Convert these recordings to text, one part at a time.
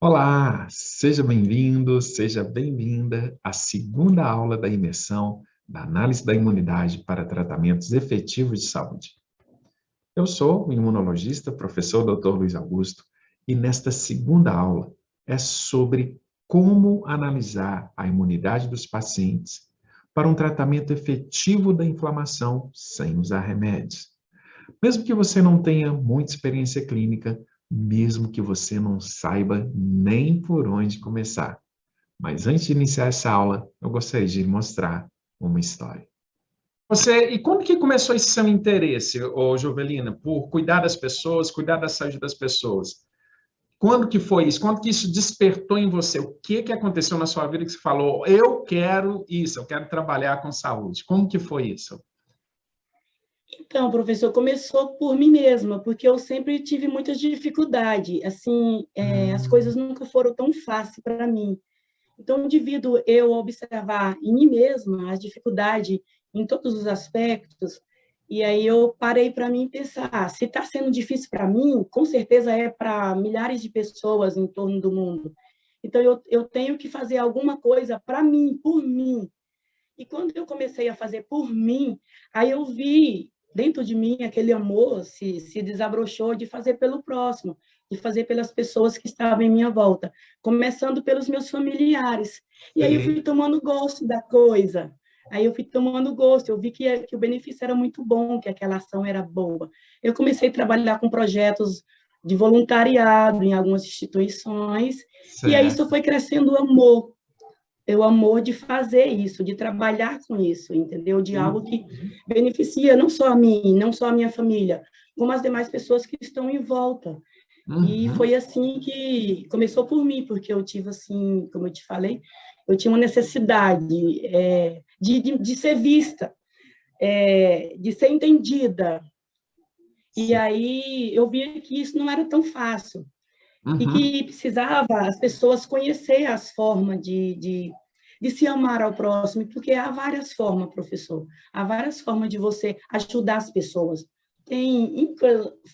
Olá, seja bem-vindo, seja bem-vinda à segunda aula da imersão da análise da imunidade para tratamentos efetivos de saúde. Eu sou o imunologista, professor Dr. Luiz Augusto, e nesta segunda aula é sobre como analisar a imunidade dos pacientes para um tratamento efetivo da inflamação sem usar remédios. Mesmo que você não tenha muita experiência clínica, mesmo que você não saiba nem por onde começar. Mas antes de iniciar essa aula, eu gostaria de mostrar uma história. E como que começou esse seu interesse, Jovelina, por cuidar das pessoas, cuidar da saúde das pessoas? Quando que foi isso? Quando que isso despertou em você? O que aconteceu na sua vida que você falou, eu quero isso, eu quero trabalhar com saúde? Como que foi isso? Então, professor, começou por mim mesma, porque eu sempre tive muita dificuldade. Assim, as coisas nunca foram tão fáceis para mim. Então, devido eu observar em mim mesma as dificuldades em todos os aspectos, e aí eu parei para mim pensar, se está sendo difícil para mim, com certeza é para milhares de pessoas em torno do mundo. Então, eu tenho que fazer alguma coisa para mim, por mim. E quando eu comecei a fazer por mim, aí eu vi dentro de mim aquele amor se desabrochou de fazer pelo próximo, de fazer pelas pessoas que estavam em minha volta, começando pelos meus familiares. E aí eu fui Sei. tomando gosto da coisa. Aí eu fui tomando gosto, eu vi que o benefício era muito bom, que aquela ação era boa. Eu comecei a trabalhar com projetos de voluntariado em algumas instituições, e aí isso Certo. foi crescendo o amor de fazer isso, de trabalhar com isso, entendeu? De algo que Uhum. beneficia não só a mim, não só a minha família, como as demais pessoas que estão em volta. E Uhum. foi assim que começou por mim, porque eu tive, assim, como eu te falei, eu tinha uma necessidade de ser vista, de ser entendida. E Sim. aí eu vi que isso não era tão fácil e Uhum. que precisava as pessoas conhecer as formas de se amar ao próximo, porque há várias formas, professor, há várias formas de você ajudar as pessoas. Tem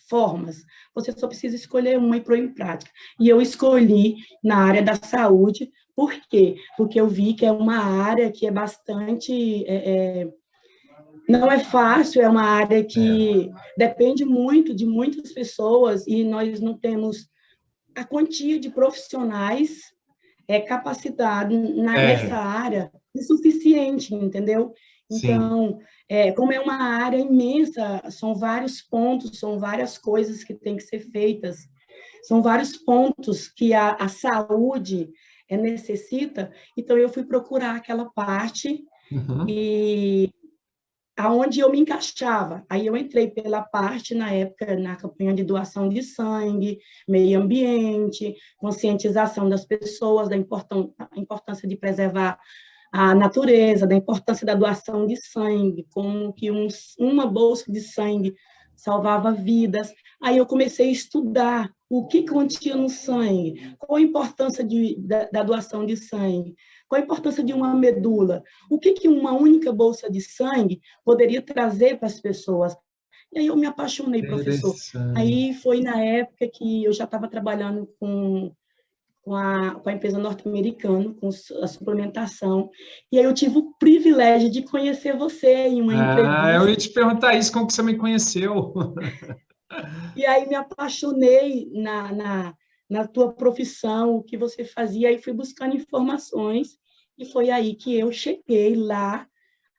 formas, você só precisa escolher uma e pôr em prática. E eu escolhi na área da saúde, por quê? Porque eu vi que é uma área que é bastante. Não é fácil, é uma área É. que depende muito de muitas pessoas e nós não temos a quantia de profissionais capacitados nessa É. área insuficiente, entendeu? Sim. Então, como é uma área imensa, são vários pontos, são várias coisas que têm que ser feitas, são vários pontos que a saúde necessita. Então, eu fui procurar aquela parte Uhum. e aonde eu me encaixava. Aí eu entrei pela parte, na época, na campanha de doação de sangue, meio ambiente, conscientização das pessoas da importância de preservar a natureza, da importância da doação de sangue, como que uma bolsa de sangue salvava vidas. Aí eu comecei a estudar o que continha no sangue, qual a importância da doação de sangue, qual a importância de uma medula, o que uma única bolsa de sangue poderia trazer para as pessoas. E aí eu me apaixonei, professor. Interessante. Aí foi na época que eu já estava trabalhando com a empresa norte-americana, com a suplementação, e aí eu tive o privilégio de conhecer você em uma Ah, eu ia entrevista, te perguntar isso, como que você me conheceu? e aí me apaixonei na tua profissão, o que você fazia, aí fui buscando informações, e foi aí que eu cheguei lá,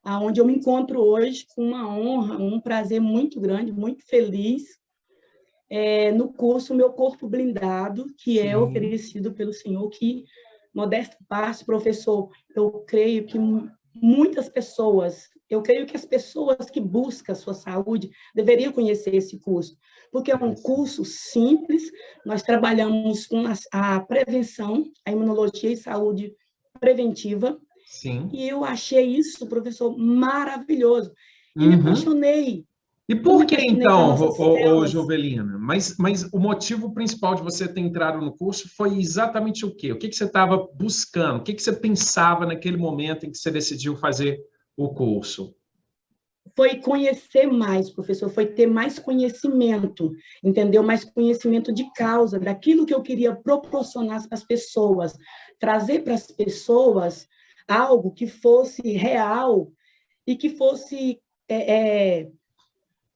aonde eu me encontro hoje, com uma honra, um prazer muito grande, muito feliz, no curso Meu Corpo Blindado, que é Sim. oferecido pelo senhor, que, modesto parte, professor, eu creio que muitas pessoas, eu creio que as pessoas que buscam a sua saúde deveriam conhecer esse curso, porque é um Interessante. curso simples, nós trabalhamos com a prevenção, a imunologia e saúde preventiva, Sim. e eu achei isso, professor, maravilhoso. E me Uhum. apaixonei. E Eu me por que apaixonei pelas então, nossas células. Jovelina? Mas o motivo principal de você ter entrado no curso foi exatamente o quê? O que você estava buscando? O que você pensava naquele momento em que você decidiu fazer o curso? foi conhecer mais, professor, foi ter mais conhecimento, entendeu? Mais conhecimento de causa, daquilo que eu queria proporcionar para as pessoas, trazer para as pessoas algo que fosse real e que fosse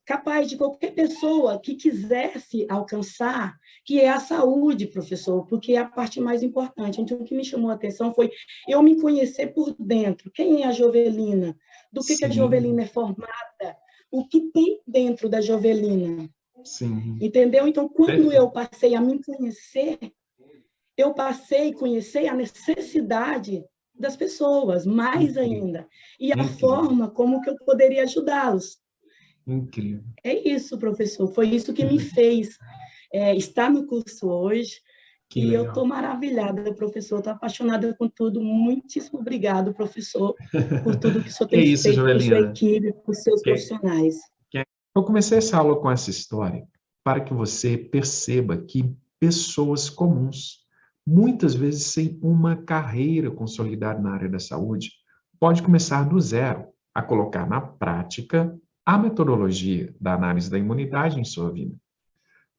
capaz de qualquer pessoa que quisesse alcançar, que é a saúde, professor, porque é a parte mais importante. Então, o que me chamou a atenção foi eu me conhecer por dentro. Quem é a Jovelina? Do que a Sim, Jovelina é formada? O que tem dentro da Jovelina? sim, Entendeu? Então, quando eu perfeito. passei a me conhecer, eu passei a conhecer a necessidade das pessoas, mais Incrível, ainda, e a incrível, forma como que eu poderia ajudá-los. incrível. É isso, professor. Foi isso que me fez estar no curso hoje. Que E eu legal. estou maravilhada, professor. Estou apaixonada com tudo. Muitíssimo obrigado, professor, por tudo que o senhor Que tem isso, feito por sua Jovelina. equipe, por seus Que, profissionais. Eu comecei essa aula com essa história para que você perceba que pessoas comuns, muitas vezes sem uma carreira consolidada na área da saúde, pode começar do zero a colocar na prática a metodologia da análise da imunidade em sua vida.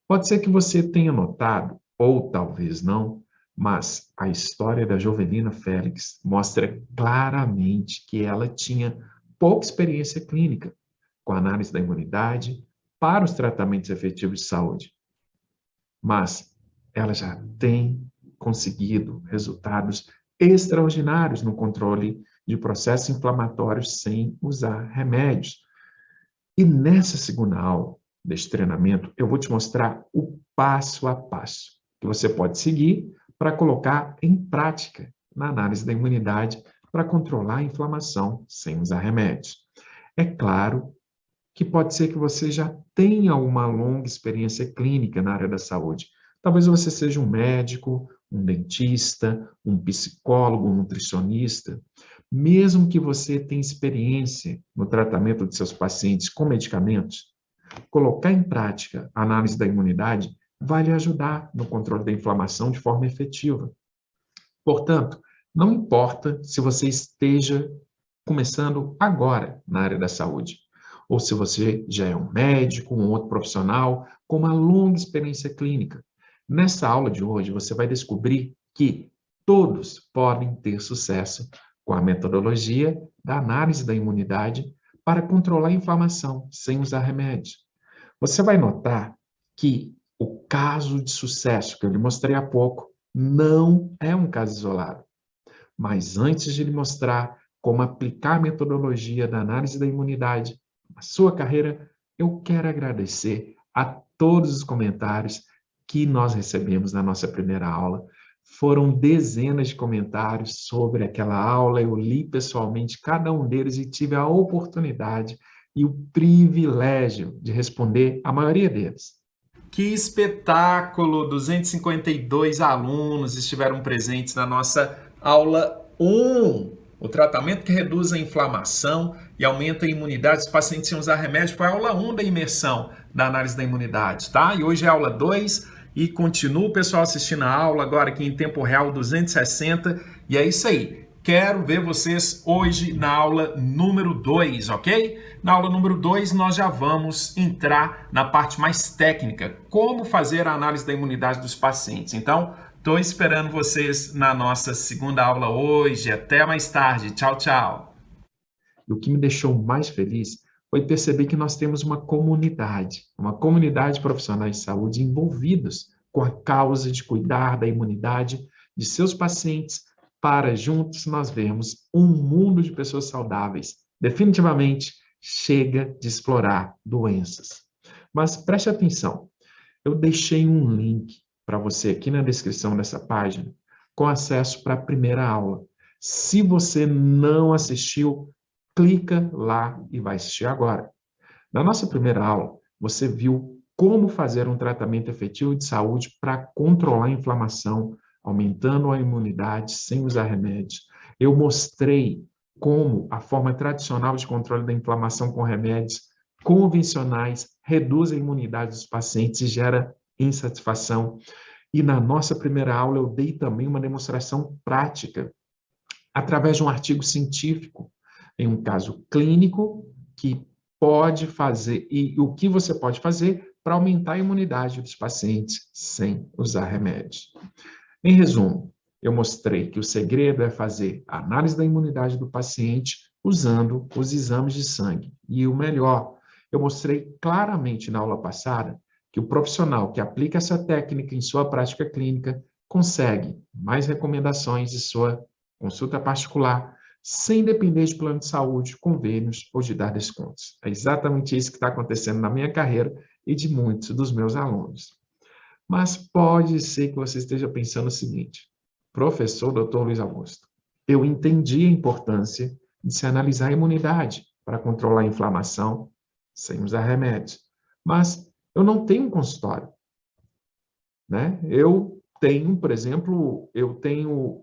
Pode ser que você tenha notado, ou talvez não, mas a história da Jovelina Félix mostra claramente que ela tinha pouca experiência clínica com a análise da imunidade para os tratamentos efetivos de saúde, mas ela já tem conseguido resultados extraordinários no controle de processos inflamatórios sem usar remédios. E nessa segunda aula deste treinamento, eu vou te mostrar o passo a passo que você pode seguir para colocar em prática na análise da imunidade para controlar a inflamação sem usar remédios. É claro que pode ser que você já tenha uma longa experiência clínica na área da saúde. Talvez você seja um médico, um dentista, um psicólogo, um nutricionista. Mesmo que você tenha experiência no tratamento de seus pacientes com medicamentos, colocar em prática a análise da imunidade vai lhe ajudar no controle da inflamação de forma efetiva. Portanto, não importa se você esteja começando agora na área da saúde, ou se você já é um médico, um outro profissional com uma longa experiência clínica. Nessa aula de hoje, você vai descobrir que todos podem ter sucesso com a metodologia da análise da imunidade para controlar a inflamação sem usar remédios. Você vai notar que o caso de sucesso que eu lhe mostrei há pouco não é um caso isolado. Mas antes de lhe mostrar como aplicar a metodologia da análise da imunidade na sua carreira, eu quero agradecer a todos os comentários que nós recebemos na nossa primeira aula. Foram dezenas de comentários sobre aquela aula, eu li pessoalmente cada um deles e tive a oportunidade e o privilégio de responder a maioria deles. Que espetáculo! 252 alunos estiveram presentes na nossa aula 1. O tratamento que reduz a inflamação e aumenta a imunidade dos pacientes sem usar remédio foi a aula 1 da imersão da análise da imunidade, tá? E hoje é a aula 2 e continua o pessoal assistindo a aula agora aqui em tempo real 260. E é isso aí. Quero ver vocês hoje na aula número 2, ok? Na aula número 2, nós já vamos entrar na parte mais técnica, como fazer a análise da imunidade dos pacientes. Então, estou esperando vocês na nossa segunda aula hoje. Até mais tarde. Tchau, tchau. E o que me deixou mais feliz foi perceber que nós temos uma comunidade de profissionais de saúde envolvidos com a causa de cuidar da imunidade de seus pacientes, para juntos nós vermos um mundo de pessoas saudáveis. Definitivamente, chega de explorar doenças. Mas preste atenção, eu deixei um link para você aqui na descrição dessa página com acesso para a primeira aula. Se você não assistiu, clica lá e vai assistir agora. Na nossa primeira aula, você viu como fazer um tratamento efetivo de saúde para controlar a inflamação, aumentando a imunidade sem usar remédios. Eu mostrei como a forma tradicional de controle da inflamação com remédios convencionais reduz a imunidade dos pacientes e gera insatisfação. E na nossa primeira aula eu dei também uma demonstração prática através de um artigo científico em um caso clínico que pode fazer e o que você pode fazer para aumentar a imunidade dos pacientes sem usar remédios. Em resumo, eu mostrei que o segredo é fazer a análise da imunidade do paciente usando os exames de sangue. E o melhor, eu mostrei claramente na aula passada que o profissional que aplica essa técnica em sua prática clínica consegue mais recomendações de sua consulta particular, sem depender de plano de saúde, convênios ou de dar descontos. É exatamente isso que está acontecendo na minha carreira e de muitos dos meus alunos. Mas pode ser que você esteja pensando o seguinte: professor Dr. Luiz Augusto, eu entendi a importância de se analisar a imunidade para controlar a inflamação sem usar remédios, mas eu não tenho um consultório, né? Eu tenho, por exemplo, eu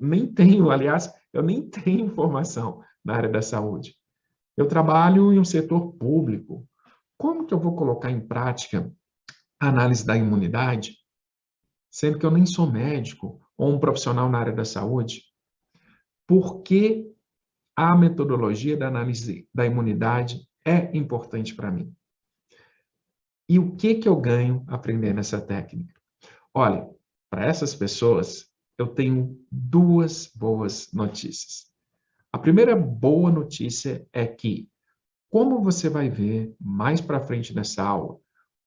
nem tenho formação na área da saúde. Eu trabalho em um setor público. Como que eu vou colocar em prática a análise da imunidade, sendo que eu nem sou médico ou um profissional na área da saúde? Por que a metodologia da análise da imunidade é importante para mim? E o que eu ganho aprendendo essa técnica? Olha, para essas pessoas, eu tenho duas boas notícias. A primeira boa notícia é que, como você vai ver mais para frente nessa aula,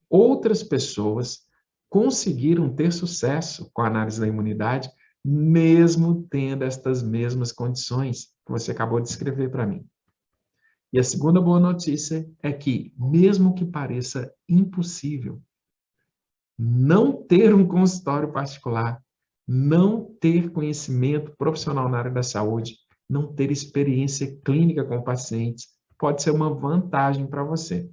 outras pessoas conseguiram ter sucesso com a análise da imunidade, mesmo tendo estas mesmas condições que você acabou de escrever para mim. E a segunda boa notícia é que, mesmo que pareça impossível, não ter um consultório particular, não ter conhecimento profissional na área da saúde, não ter experiência clínica com pacientes, pode ser uma vantagem para você.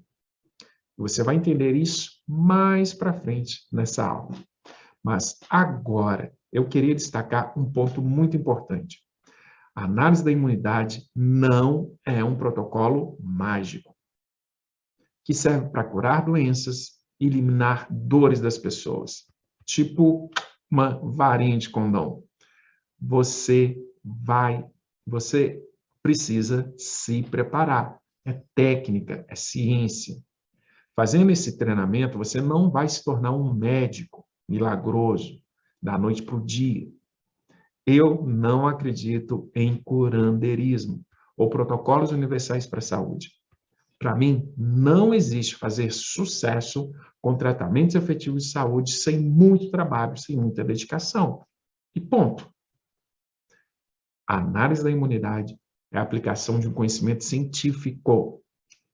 Você vai entender isso mais para frente nessa aula. Mas agora, eu queria destacar um ponto muito importante. A análise da imunidade não é um protocolo mágico, que serve para curar doenças e eliminar dores das pessoas. Tipo uma varinha de condão. Você precisa se preparar. É técnica, é ciência. Fazendo esse treinamento, você não vai se tornar um médico milagroso da noite para o dia. Eu não acredito em curanderismo ou protocolos universais para a saúde. Para mim, não existe fazer sucesso com tratamentos efetivos de saúde sem muito trabalho, sem muita dedicação. E ponto. A análise da imunidade é a aplicação de um conhecimento científico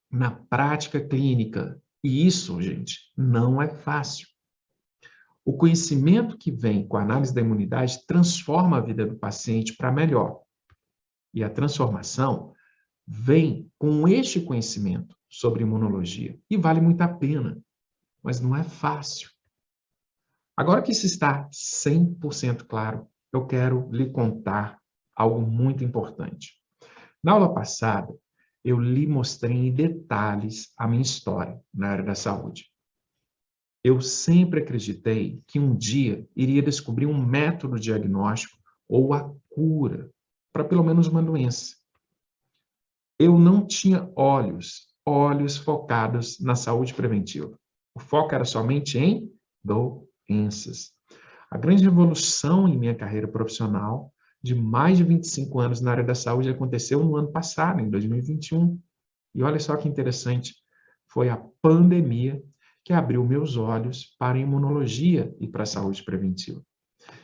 na prática clínica. E isso, gente, não é fácil. O conhecimento que vem com a análise da imunidade transforma a vida do paciente para melhor. E a transformação vem com este conhecimento sobre imunologia. E vale muito a pena, mas não é fácil. Agora que isso está 100% claro, eu quero lhe contar algo muito importante. Na aula passada, eu lhe mostrei em detalhes a minha história na área da saúde. Eu sempre acreditei que um dia iria descobrir um método diagnóstico ou a cura para pelo menos uma doença. Eu não tinha olhos focados na saúde preventiva. O foco era somente em doenças. A grande revolução em minha carreira profissional, de mais de 25 anos na área da saúde, aconteceu no ano passado, em 2021. E olha só que interessante, foi a pandemia que abriu meus olhos para a imunologia e para a saúde preventiva.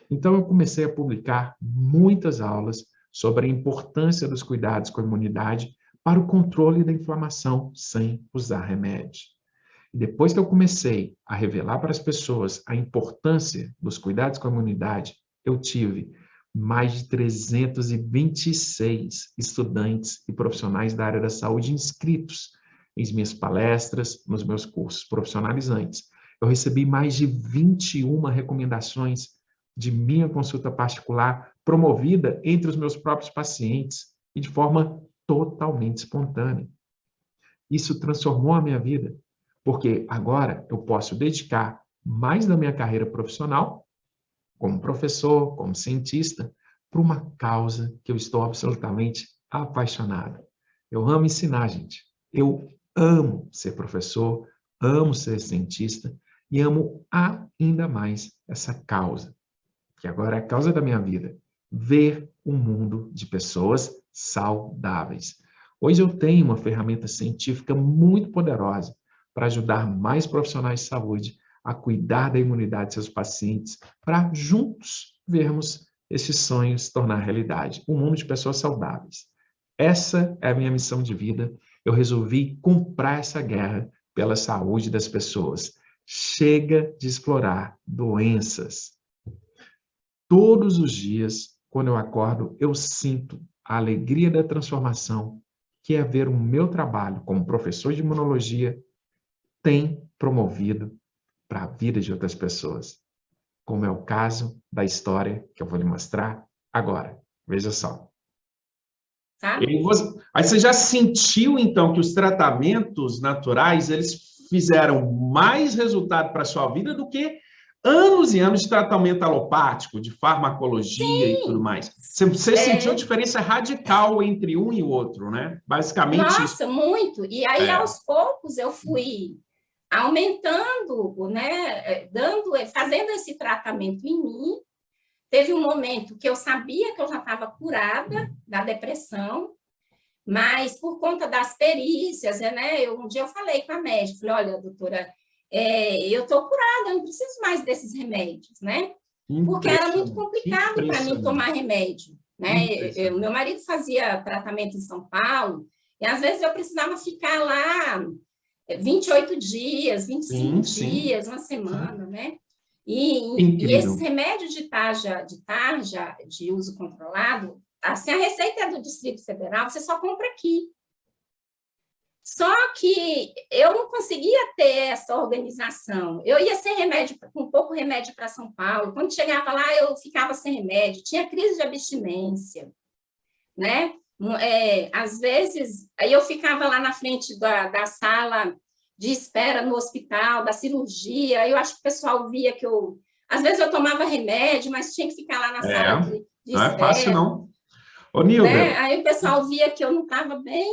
Então, eu comecei a publicar muitas aulas sobre a importância dos cuidados com a imunidade para o controle da inflamação sem usar remédios. E depois que eu comecei a revelar para as pessoas a importância dos cuidados com a imunidade, eu tive mais de 326 estudantes e profissionais da área da saúde inscritos em minhas palestras, nos meus cursos profissionalizantes. Eu recebi mais de 21 recomendações de minha consulta particular, promovida entre os meus próprios pacientes e de forma totalmente espontânea. Isso transformou a minha vida, porque agora eu posso dedicar mais da minha carreira profissional, como professor, como cientista, para uma causa que eu estou absolutamente apaixonado. Eu amo ensinar, gente. Eu amo ser professor, amo ser cientista e amo ainda mais essa causa, que agora é a causa da minha vida, ver um mundo de pessoas saudáveis. Hoje eu tenho uma ferramenta científica muito poderosa para ajudar mais profissionais de saúde a cuidar da imunidade de seus pacientes, para juntos vermos esses sonhos se tornar realidade, um mundo de pessoas saudáveis. Essa é a minha missão de vida. Eu resolvi comprar essa guerra pela saúde das pessoas. Chega de explorar doenças. Todos os dias, quando eu acordo, eu sinto a alegria da transformação, que é ver o meu trabalho como professor de imunologia tem promovido para a vida de outras pessoas, como é o caso da história que eu vou lhe mostrar agora. Veja só. Sabe? Aí você já sentiu, então, que os tratamentos naturais, eles fizeram mais resultado para a sua vida do que anos e anos de tratamento alopático, de farmacologia e tudo mais. Você sentiu a diferença radical entre um e o outro, né? Basicamente. Nossa, muito. E aí, aos poucos, eu fui aumentando, né? Fazendo esse tratamento em mim. Teve um momento que eu sabia que eu já estava curada da depressão, mas por conta das perícias, né? Um dia eu falei com a médica, falei, olha, doutora, eu estou curada, eu não preciso mais desses remédios, né? Porque era muito complicado para mim tomar remédio, né? Meu marido fazia tratamento em São Paulo, e às vezes eu precisava ficar lá 28 dias, 25 dias, uma semana, né? E esses remédios de tarja, de uso controlado, assim, a receita é do Distrito Federal, você só compra aqui. Só que eu não conseguia ter essa organização. Eu ia sem remédio, com pouco remédio para São Paulo. Quando chegava lá, eu ficava sem remédio. Tinha crise de abstinência, né? Às vezes, aí eu ficava lá na frente da sala de espera no hospital, da cirurgia. Eu acho que o pessoal via que eu... Às vezes eu tomava remédio, mas tinha que ficar lá na sala de não espera. É fácil, não. Ô, Nilda. Né? Aí o pessoal via que eu não estava bem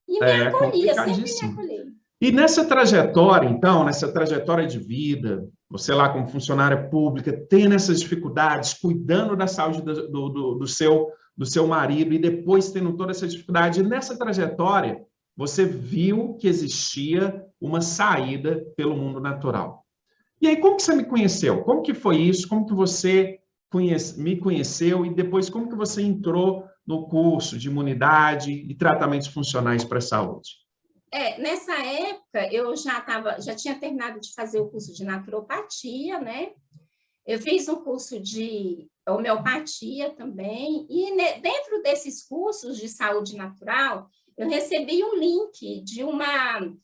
e me acolhia, sempre me acolhia. E nessa trajetória, então, nessa trajetória de vida, você lá como funcionária pública, tendo essas dificuldades, cuidando da saúde do seu marido e depois tendo toda essa dificuldade, nessa trajetória, você viu que existia uma saída pelo mundo natural. E aí, como que você me conheceu? Como que foi isso? Como que você me conheceu e depois como que você entrou no curso de imunidade e tratamentos funcionais para a saúde? Nessa época, eu já tinha terminado de fazer o curso de naturopatia, né? Eu fiz um curso de homeopatia também, e dentro desses cursos de saúde natural, eu recebi um link de um web,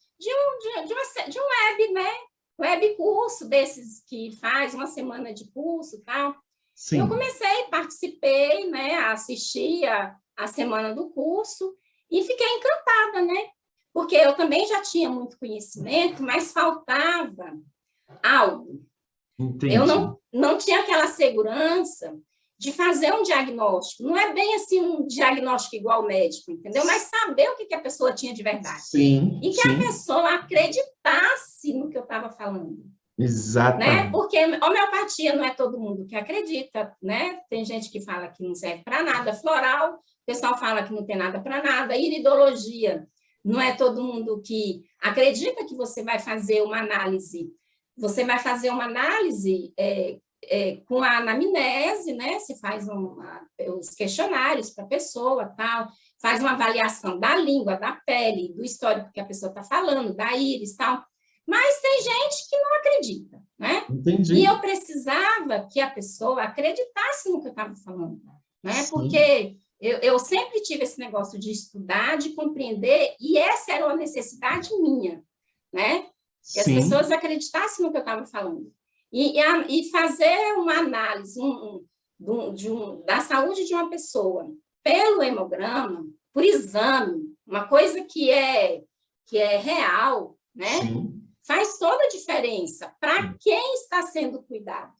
né? Web curso desses que faz uma semana de curso e tal. Sim. Eu participei, né? Assisti a semana do curso e fiquei encantada, né? Porque eu também já tinha muito conhecimento, mas faltava algo. Entendi. Eu não tinha aquela segurança de fazer um diagnóstico. Não é bem assim um diagnóstico igual médico, entendeu? Mas saber o que a pessoa tinha de verdade. Sim, e que a pessoa acreditasse no que eu estava falando. Exatamente. Né? Porque homeopatia não é todo mundo que acredita, né? Tem gente que fala que não serve para nada. Floral, o pessoal fala que não tem nada para nada. Iridologia, não é todo mundo que acredita que você vai fazer uma análise. Você vai fazer uma análise com a anamnese, né? Se faz os questionários para a pessoa, tal, faz uma avaliação da língua, da pele, do histórico que a pessoa está falando, da íris, tal. Mas tem gente que não acredita, né? Entendi. E eu precisava que a pessoa acreditasse no que eu estava falando, né? Porque eu sempre tive esse negócio de estudar, de compreender, e essa era uma necessidade minha, né? Que as pessoas acreditassem no que eu estava falando. E fazer uma análise da saúde de uma pessoa pelo hemograma, por exame, uma coisa que é real, né? Sim. Faz toda a diferença para quem está sendo cuidado,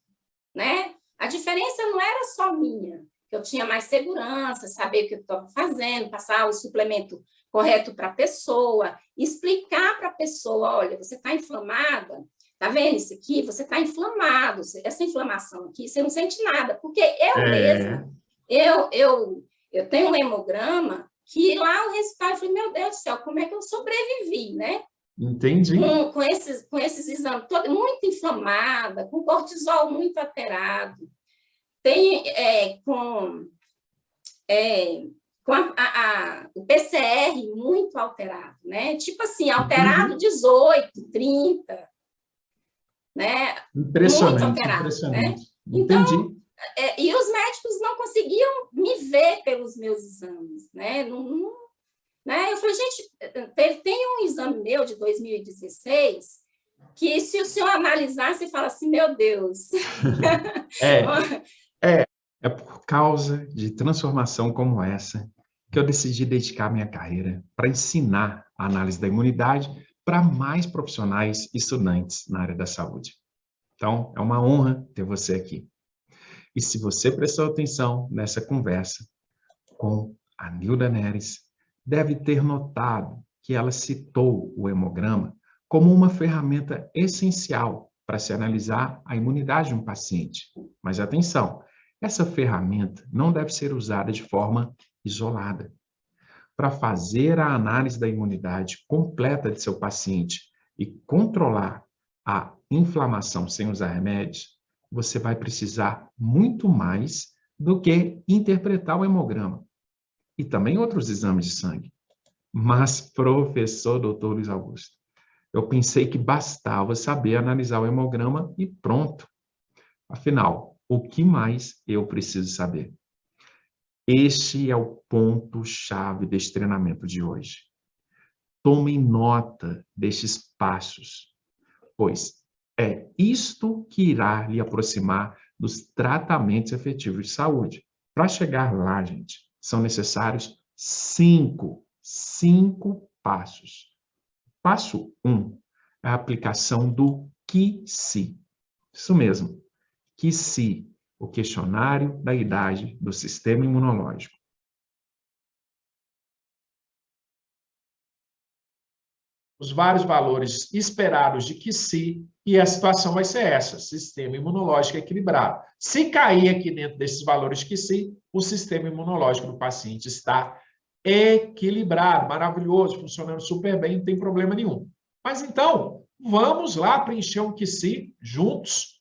né? A diferença não era só minha, que eu tinha mais segurança, saber o que eu estava fazendo, passar o suplemento correto para a pessoa, explicar para a pessoa, olha, você está inflamada, tá vendo isso aqui? Você está inflamado, essa inflamação aqui, você não sente nada, porque eu mesma, eu tenho um hemograma que lá o resultado, eu falei, meu Deus do céu, como é que eu sobrevivi, né? Entendi. Com esses exames, muito inflamada, com cortisol muito alterado, com o PCR muito alterado, né? Tipo assim, alterado 18, 30, né? Impressionante, muito alterado, impressionante. né? Entendi. Então, e os médicos não conseguiam me ver pelos meus exames, né? Né? Eu falei, gente, tem um exame meu de 2016 que, se o senhor analisar, você fala assim, meu Deus. É por causa de transformação como essa que eu decidi dedicar minha carreira para ensinar a análise da imunidade para mais profissionais e estudantes na área da saúde. Então, é uma honra ter você aqui. E se você prestou atenção nessa conversa com a Nilda Neres, deve ter notado que ela citou o hemograma como uma ferramenta essencial para se analisar a imunidade de um paciente. Mas atenção, essa ferramenta não deve ser usada de forma isolada. Para fazer a análise da imunidade completa de seu paciente e controlar a inflamação sem usar remédios, você vai precisar muito mais do que interpretar o hemograma e também outros exames de sangue. Mas, professor Dr. Luiz Augusto, eu pensei que bastava saber analisar o hemograma e pronto. Afinal, o que mais eu preciso saber? Este é o ponto-chave deste treinamento de hoje. Tomem nota destes passos, pois é isto que irá lhe aproximar dos tratamentos efetivos de saúde. Para chegar lá, gente, são necessários 5 passos. Passo 1 é a aplicação do QI-C. Isso mesmo, QI-C, o questionário da idade do sistema imunológico. Os vários valores esperados de QI-C e a situação vai ser essa, sistema imunológico equilibrado. Se cair aqui dentro desses valores QI-C, o sistema imunológico do paciente está equilibrado, maravilhoso, funcionando super bem, não tem problema nenhum. Mas então, vamos lá preencher um QI-C juntos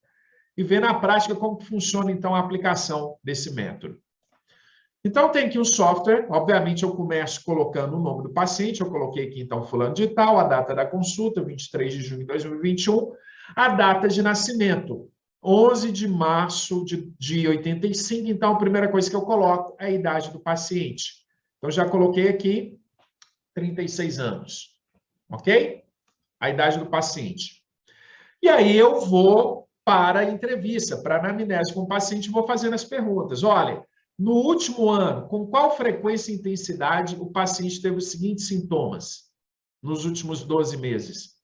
e ver na prática como funciona então a aplicação desse método. Então, tem aqui um software, obviamente eu começo colocando o nome do paciente, eu coloquei aqui então fulano de tal, a data da consulta, 23 de junho de 2021, a data de nascimento, 11 de março de 85, então a primeira coisa que eu coloco é a idade do paciente. Então, já coloquei aqui 36 anos, ok? A idade do paciente. E aí eu vou para a entrevista, para a anamnese com o paciente, vou fazendo as perguntas. Olha, no último ano, com qual frequência e intensidade o paciente teve os seguintes sintomas nos últimos 12 meses?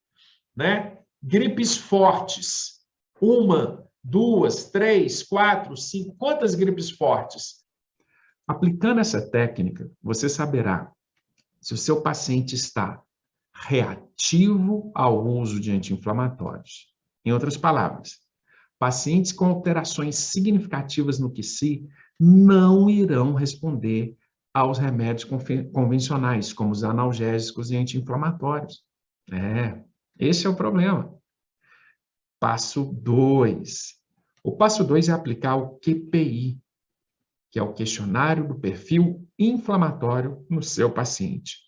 Né? Gripes fortes, 1, 2, 3, 4, 5, quantas gripes fortes? Aplicando essa técnica, você saberá se o seu paciente está reativo ao uso de anti-inflamatórios. Em outras palavras, pacientes com alterações significativas no QI-C não irão responder aos remédios convencionais, como os analgésicos e anti-inflamatórios. Esse é o problema. Passo 2. O passo 2 é aplicar o QPI, que é o questionário do perfil inflamatório no seu paciente.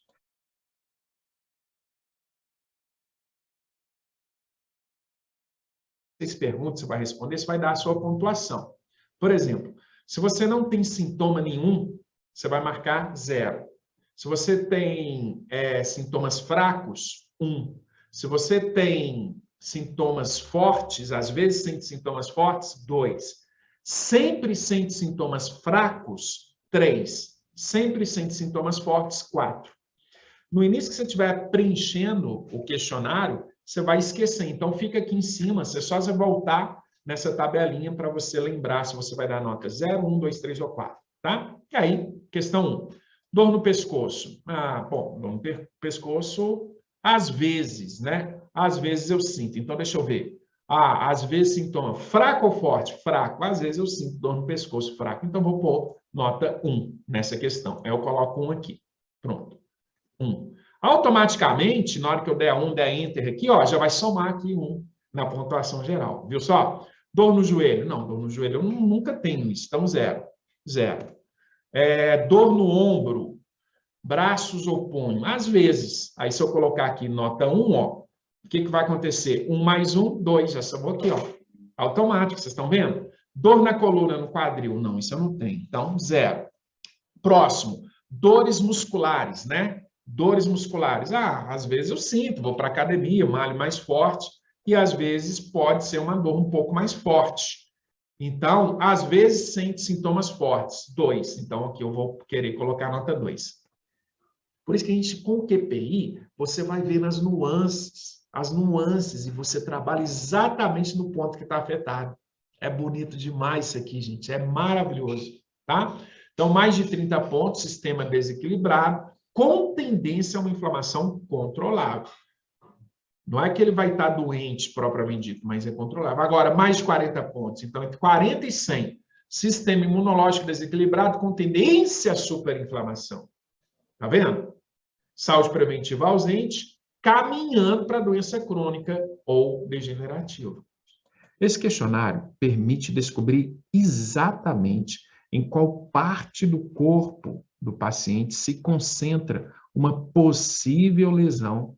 Vocês perguntam, você vai responder, você vai dar a sua pontuação. Por exemplo, se você não tem sintoma nenhum, você vai marcar 0. Se você tem sintomas fracos, 1. Se você tem sintomas fortes, às vezes sente sintomas fortes, 2. Sempre sente sintomas fracos, 3. Sempre sente sintomas fortes, 4. No início que você estiver preenchendo o questionário, você vai esquecer. Então, fica aqui em cima, você só vai voltar nessa tabelinha para você lembrar se você vai dar nota 0, 1, 2, 3 ou 4, tá? E aí, questão 1. Dor no pescoço. Bom, dor no pescoço, às vezes, né? Às vezes eu sinto. Então, deixa eu ver. Às vezes sintoma fraco ou forte? Fraco. Às vezes eu sinto dor no pescoço fraco. Então, vou pôr nota 1 nessa questão. Eu coloco 1 aqui. Pronto. 1. Automaticamente, na hora que eu der 1, der Enter aqui, ó, já vai somar aqui 1 na pontuação geral. Viu só? Dor no joelho? Não, dor no joelho eu nunca tenho isso. Então, 0. 0. Dor no ombro, braços ou punho? Às vezes. Aí, se eu colocar aqui nota 1, ó, o que vai acontecer? 1 mais 1, 2. Já somou aqui, ó. Automático, vocês estão vendo? Dor na coluna, no quadril? Não, isso eu não tenho. Então, 0. Próximo. Dores musculares, né? Dores musculares. Às vezes eu sinto, vou para a academia, malho mais forte, e às vezes pode ser uma dor um pouco mais forte. Então, às vezes sente sintomas fortes. 2. Então, aqui eu vou querer colocar nota 2. Por isso que a gente, com o QPI, você vai ver as nuances, e você trabalha exatamente no ponto que está afetado. É bonito demais isso aqui, gente. É maravilhoso, tá? Então, mais de 30 pontos, sistema desequilibrado, com tendência a uma inflamação controlável. Não é que ele vai estar doente, propriamente dito, mas é controlável. Agora, mais de 40 pontos. Então, entre 40 e 100, sistema imunológico desequilibrado com tendência à superinflamação. Tá vendo? Saúde preventiva ausente, caminhando para doença crônica ou degenerativa. Esse questionário permite descobrir exatamente em qual parte do corpo do paciente se concentra uma possível lesão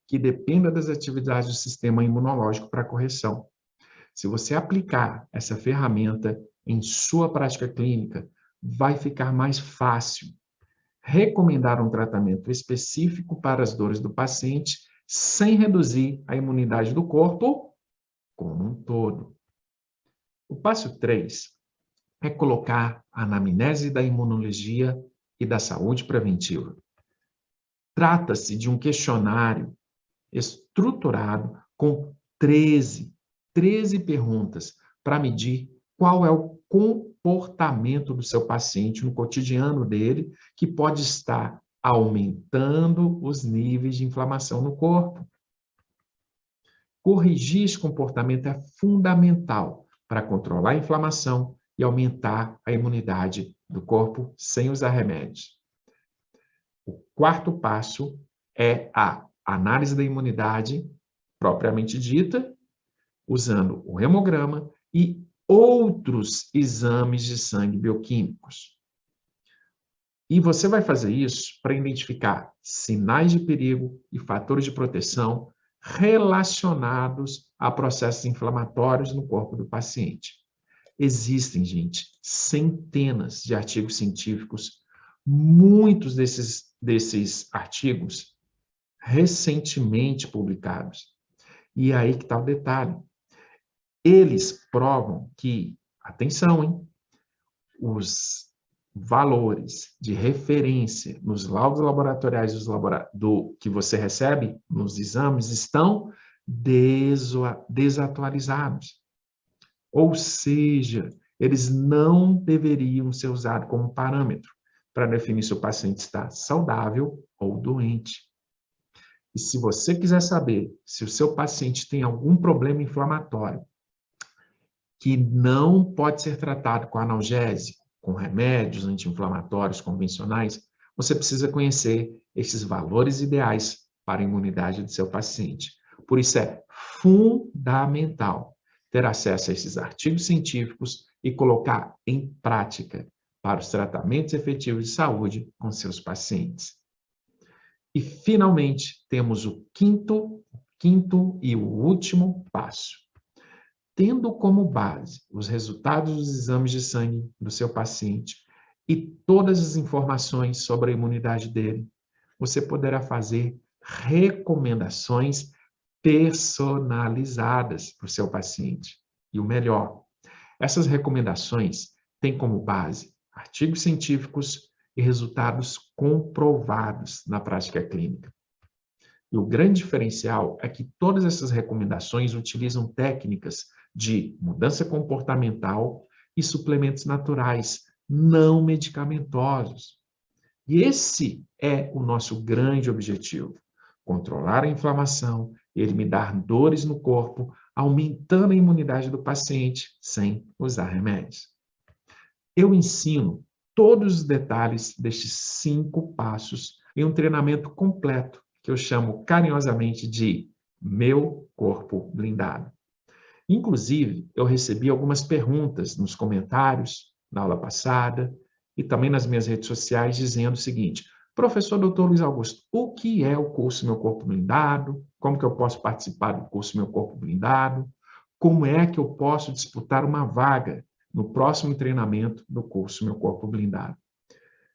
que dependa das atividades do sistema imunológico para correção. Se você aplicar essa ferramenta em sua prática clínica, vai ficar mais fácil recomendar um tratamento específico para as dores do paciente sem reduzir a imunidade do corpo como um todo. O passo 3 é colocar a anamnese da imunologia e da saúde preventiva. Trata-se de um questionário estruturado com 13 perguntas para medir qual é o comportamento do seu paciente no cotidiano dele, que pode estar aumentando os níveis de inflamação no corpo. Corrigir esse comportamento é fundamental para controlar a inflamação e aumentar a imunidade do corpo sem usar remédios. O quarto passo é a análise da imunidade propriamente dita, usando o hemograma e outros exames de sangue bioquímicos. E você vai fazer isso para identificar sinais de perigo e fatores de proteção relacionados a processos inflamatórios no corpo do paciente. Existem, gente, centenas de artigos científicos, muitos desses artigos recentemente publicados. E aí que está o detalhe. Eles provam que, atenção, hein, os valores de referência nos laudos laboratoriais que você recebe nos exames estão desatualizados. Ou seja, eles não deveriam ser usados como parâmetro para definir se o paciente está saudável ou doente. E se você quiser saber se o seu paciente tem algum problema inflamatório que não pode ser tratado com analgésico, com remédios anti-inflamatórios convencionais, você precisa conhecer esses valores ideais para a imunidade do seu paciente. Por isso é fundamental ter acesso a esses artigos científicos e colocar em prática para os tratamentos efetivos de saúde com seus pacientes. E, finalmente, temos o quinto e o último passo. Tendo como base os resultados dos exames de sangue do seu paciente e todas as informações sobre a imunidade dele, você poderá fazer recomendações personalizadas para o seu paciente. E o melhor, essas recomendações têm como base artigos científicos e resultados comprovados na prática clínica. E o grande diferencial é que todas essas recomendações utilizam técnicas de mudança comportamental e suplementos naturais, não medicamentosos. E esse é o nosso grande objetivo: controlar a inflamação, eliminar dores no corpo, aumentando a imunidade do paciente sem usar remédios. Eu ensino todos os detalhes destes 5 passos em um treinamento completo, que eu chamo carinhosamente de Meu Corpo Blindado. Inclusive, eu recebi algumas perguntas nos comentários na aula passada e também nas minhas redes sociais dizendo o seguinte: professor Dr. Luiz Augusto, o que é o curso Meu Corpo Blindado? Como que eu posso participar do curso Meu Corpo Blindado? Como é que eu posso disputar uma vaga no próximo treinamento do curso Meu Corpo Blindado?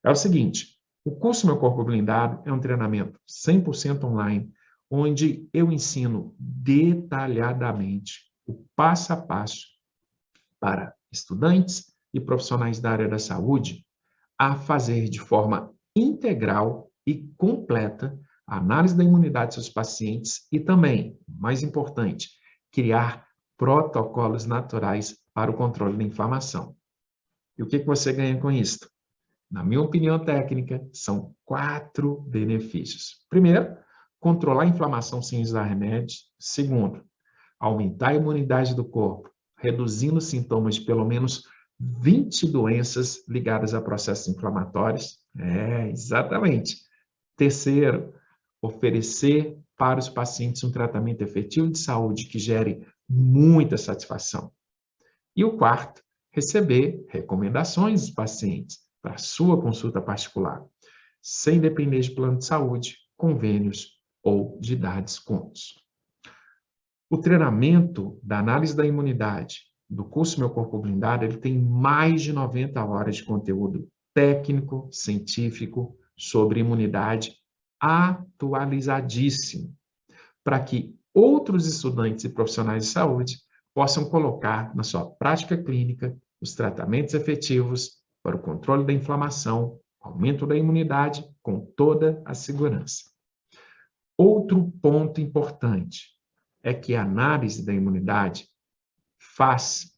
É o seguinte, o curso Meu Corpo Blindado é um treinamento 100% online, onde eu ensino detalhadamente o passo a passo para estudantes e profissionais da área da saúde a fazer de forma integral e completa a análise da imunidade de seus pacientes e também, mais importante, criar protocolos naturais para o controle da inflamação. E o que você ganha com isso? Na minha opinião técnica, são 4 benefícios. Primeiro, controlar a inflamação sem usar remédios. Segundo, aumentar a imunidade do corpo, reduzindo os sintomas de pelo menos 20 doenças ligadas a processos inflamatórios. Exatamente. Terceiro, oferecer para os pacientes um tratamento efetivo de saúde que gere muita satisfação. E o quarto, receber recomendações dos pacientes para a sua consulta particular, sem depender de plano de saúde, convênios ou de dar descontos. O treinamento da análise da imunidade do curso Meu Corpo Blindado, ele tem mais de 90 horas de conteúdo técnico, científico, sobre imunidade, atualizadíssimo, para que outros estudantes e profissionais de saúde possam colocar na sua prática clínica os tratamentos efetivos para o controle da inflamação, aumento da imunidade, com toda a segurança. Outro ponto importante é que a análise da imunidade faz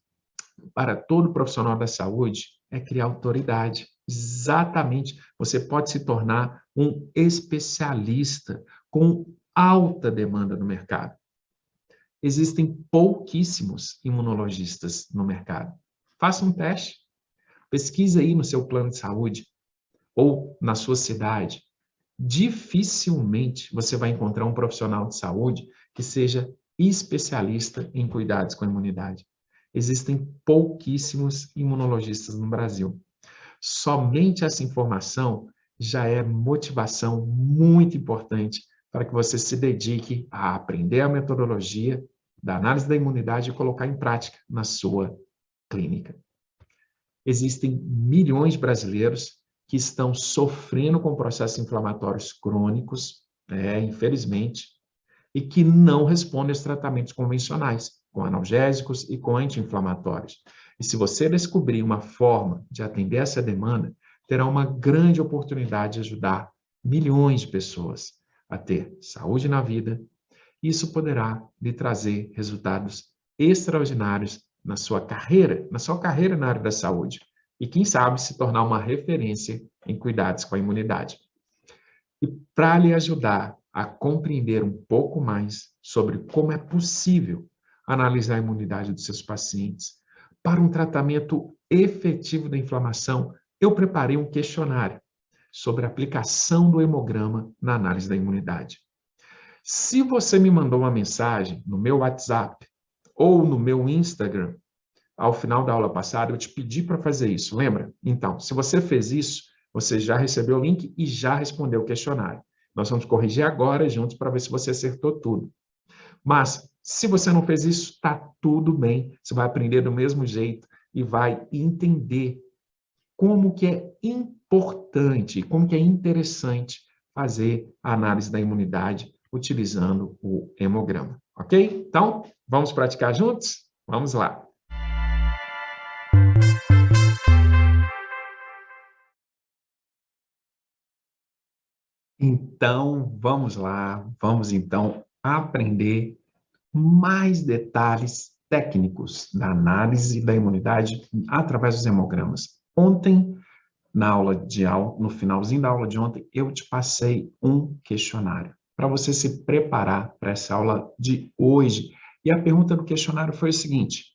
para todo profissional da saúde é criar autoridade. Exatamente, você pode se tornar um especialista com alta demanda no mercado. Existem pouquíssimos imunologistas no mercado. Faça um teste. Pesquise aí no seu plano de saúde ou na sua cidade. Dificilmente você vai encontrar um profissional de saúde que seja especialista em cuidados com a imunidade. Existem pouquíssimos imunologistas no Brasil. Somente essa informação já é motivação muito importante para que você se dedique a aprender a metodologia da análise da imunidade e colocar em prática na sua clínica. Existem milhões de brasileiros que estão sofrendo com processos inflamatórios crônicos, infelizmente, e que não respondem aos tratamentos convencionais, com analgésicos e com anti-inflamatórios. E se você descobrir uma forma de atender essa demanda, terá uma grande oportunidade de ajudar milhões de pessoas a ter saúde na vida. Isso poderá lhe trazer resultados extraordinários na sua carreira na área da saúde. E quem sabe se tornar uma referência em cuidados com a imunidade. E para lhe ajudar a compreender um pouco mais sobre como é possível analisar a imunidade dos seus pacientes para um tratamento efetivo da inflamação, eu preparei um questionário sobre a aplicação do hemograma na análise da imunidade. Se você me mandou uma mensagem no meu WhatsApp ou no meu Instagram, ao final da aula passada, eu te pedi para fazer isso, lembra? Então, se você fez isso, você já recebeu o link e já respondeu o questionário. Nós vamos corrigir agora juntos para ver se você acertou tudo. Mas, se você não fez isso, está tudo bem. Você vai aprender do mesmo jeito e vai entender como que é importante, como que é interessante fazer a análise da imunidade utilizando o hemograma. Ok? Então, vamos praticar juntos? Vamos lá. Então, vamos lá, vamos então aprender mais detalhes técnicos da análise da imunidade através dos hemogramas. Ontem, no finalzinho da aula de ontem, eu te passei um questionário para você se preparar para essa aula de hoje. E a pergunta do questionário foi o seguinte: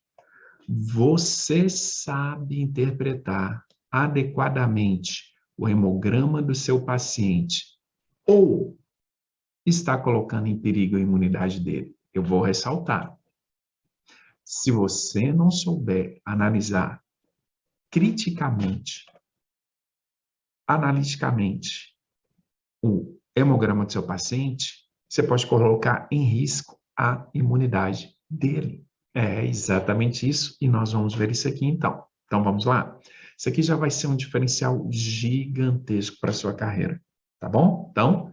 você sabe interpretar adequadamente o hemograma do seu paciente ou está colocando em perigo a imunidade dele? Eu vou ressaltar. Se você não souber analisar criticamente, analiticamente, o hemograma do seu paciente, você pode colocar em risco a imunidade dele. É exatamente isso, e nós vamos ver isso aqui então. Então vamos lá. Isso aqui já vai ser um diferencial gigantesco para a sua carreira, tá bom? Então,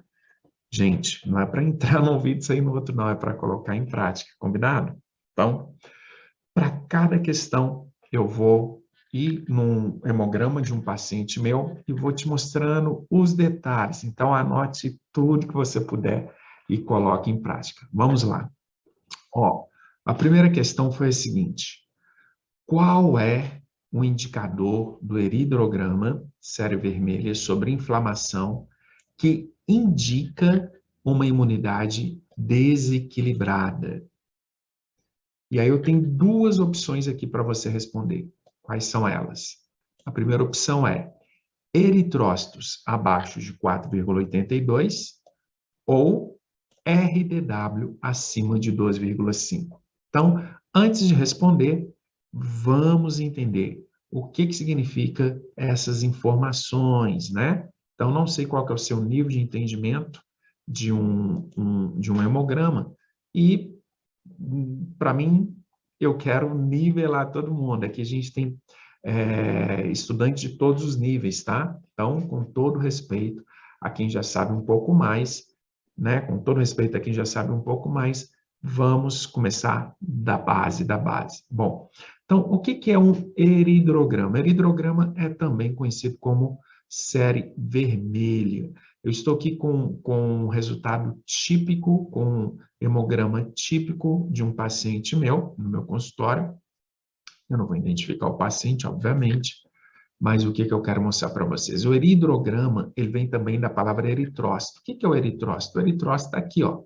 gente, não é para entrar num vídeo e sair no outro, não, é para colocar em prática, combinado? Então, para cada questão, eu vou ir num hemograma de um paciente meu e vou te mostrando os detalhes. Então, anote tudo que você puder e coloque em prática. Vamos lá. Ó, a primeira questão foi a seguinte: qual é o indicador do eridrograma, série vermelha, sobre inflamação que indica uma imunidade desequilibrada? E aí eu tenho duas opções aqui para você responder. Quais são elas? A primeira opção é eritrócitos abaixo de 4,82 ou RDW acima de 12,5. Então, antes de responder, vamos entender o que significa essas informações, né? Então, não sei qual que é o seu nível de entendimento de um hemograma e, para mim, eu quero nivelar todo mundo. Aqui a gente tem estudantes de todos os níveis, tá? Então, com todo respeito a quem já sabe um pouco mais, né? Com todo respeito a quem já sabe um pouco mais, vamos começar da base, da base. Bom, então, o que é um eridrograma? Eridrograma é também conhecido como série vermelha. Eu estou aqui com um resultado típico, com um hemograma típico de um paciente meu, no meu consultório. Eu não vou identificar o paciente, obviamente, mas o que eu quero mostrar para vocês? O eridrograma, ele vem também da palavra eritrócito. O que é o eritrócito? O eritrócito está aqui, ó.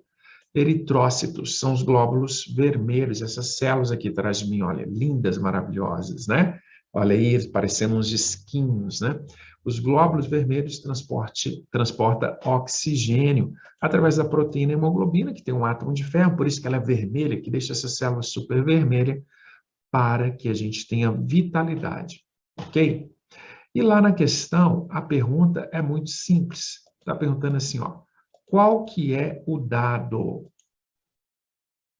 Eritrócitos são os glóbulos vermelhos, essas células aqui atrás de mim, olha, lindas, maravilhosas, né? Olha aí, parecendo uns disquinhos, né? Os glóbulos vermelhos transportam oxigênio através da proteína hemoglobina, que tem um átomo de ferro, por isso que ela é vermelha, que deixa essa célula super vermelha, para que a gente tenha vitalidade, ok? E lá na questão, a pergunta é muito simples. Está perguntando assim, ó, qual que é o dado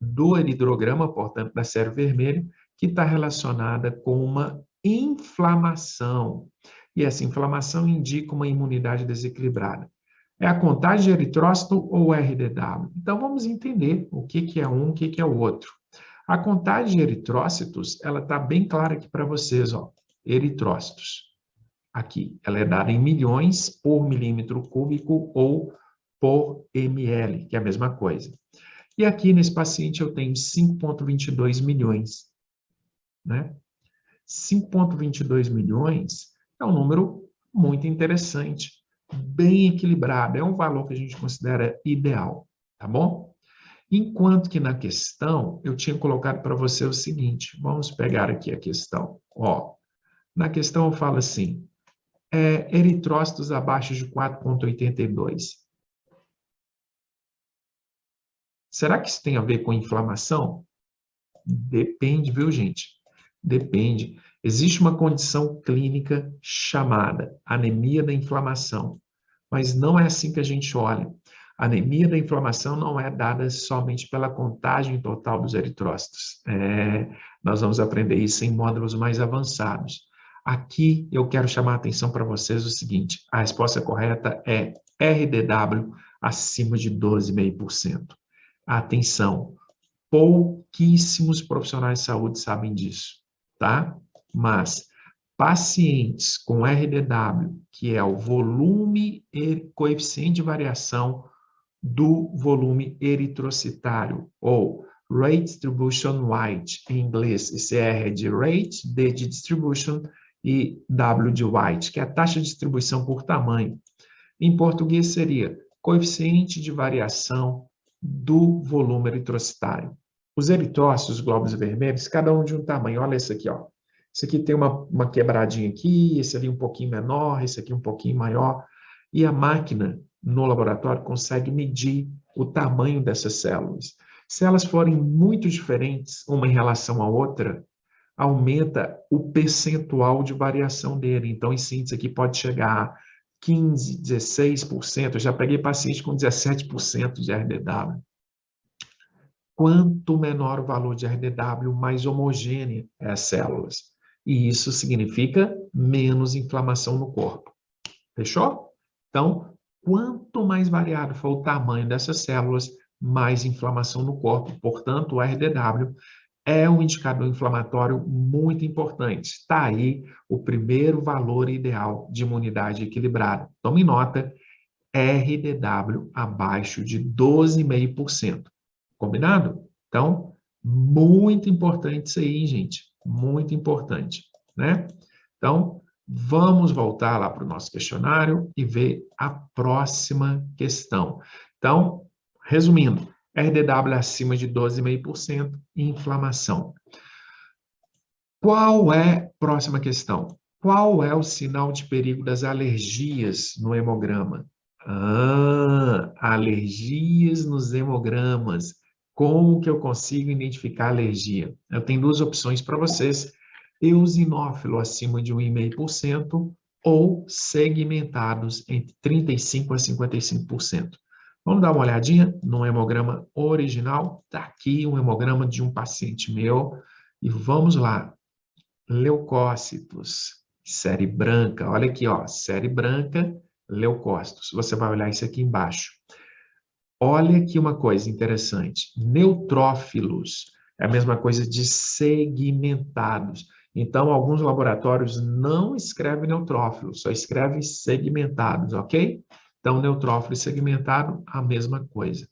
do eridrograma, portanto, da série vermelha, que está relacionada com uma inflamação. E essa inflamação indica uma imunidade desequilibrada. É a contagem de eritrócito ou RDW? Então, vamos entender o que é um, o que é o outro. A contagem de eritrócitos, ela está bem clara aqui para vocês, ó. Eritrócitos. Aqui, ela é dada em milhões por milímetro cúbico ou por ml, que é a mesma coisa. E aqui nesse paciente eu tenho 5,22 milhões, né? 5,22 milhões é um número muito interessante, bem equilibrado, é um valor que a gente considera ideal, tá bom? Enquanto que na questão, eu tinha colocado para você o seguinte, vamos pegar aqui a questão, ó. Na questão eu falo assim, eritrócitos abaixo de 4,82. Será que isso tem a ver com inflamação? Depende, viu, gente? Depende. Existe uma condição clínica chamada anemia da inflamação, mas não é assim que a gente olha. A anemia da inflamação não é dada somente pela contagem total dos eritrócitos. Nós vamos aprender isso em módulos mais avançados. Aqui eu quero chamar a atenção para vocês o seguinte, a resposta correta é RDW acima de 12,5%. Atenção, pouquíssimos profissionais de saúde sabem disso, tá? Mas pacientes com RDW, que é o volume e coeficiente de variação do volume eritrocitário, ou Rate Distribution White, em inglês, esse R é de Rate, D de Distribution e W de White, que é a taxa de distribuição por tamanho. Em português seria coeficiente de variação do volume eritrocitário. Os eritrócitos, os glóbulos vermelhos, cada um de um tamanho. Olha esse aqui, ó. Esse aqui tem uma quebradinha aqui, esse ali um pouquinho menor, esse aqui um pouquinho maior. E a máquina, no laboratório, consegue medir o tamanho dessas células. Se elas forem muito diferentes, uma em relação à outra, aumenta o percentual de variação dele. Então, esse índice aqui pode chegar a 15%, 16%. Eu já peguei paciente com 17% de RDW. Quanto menor o valor de RDW, mais homogênea é as células. E isso significa menos inflamação no corpo. Fechou? Então, quanto mais variado for o tamanho dessas células, mais inflamação no corpo. Portanto, o RDW é um indicador inflamatório muito importante. Está aí o primeiro valor ideal de imunidade equilibrada. Tome nota, RDW abaixo de 12,5%. Combinado? Então, muito importante isso aí, gente. Muito importante, né? Então, vamos voltar lá para o nosso questionário e ver a próxima questão. Então, resumindo, RDW acima de 12,5% e inflamação. Qual é, próxima questão, qual é o sinal de perigo das alergias no hemograma? Alergias nos hemogramas. Como que eu consigo identificar a alergia? Eu tenho duas opções para vocês. Eosinófilo acima de 1,5% ou segmentados entre 35% a 55%. Vamos dar uma olhadinha no hemograma original. Está aqui um hemograma de um paciente meu. E vamos lá. Leucócitos, série branca. Olha aqui, ó, série branca, leucócitos. Você vai olhar isso aqui embaixo. Olha aqui uma coisa interessante. Neutrófilos é a mesma coisa de segmentados. Então, alguns laboratórios não escrevem neutrófilos, só escrevem segmentados, ok? Então, neutrófilo e segmentado, a mesma coisa.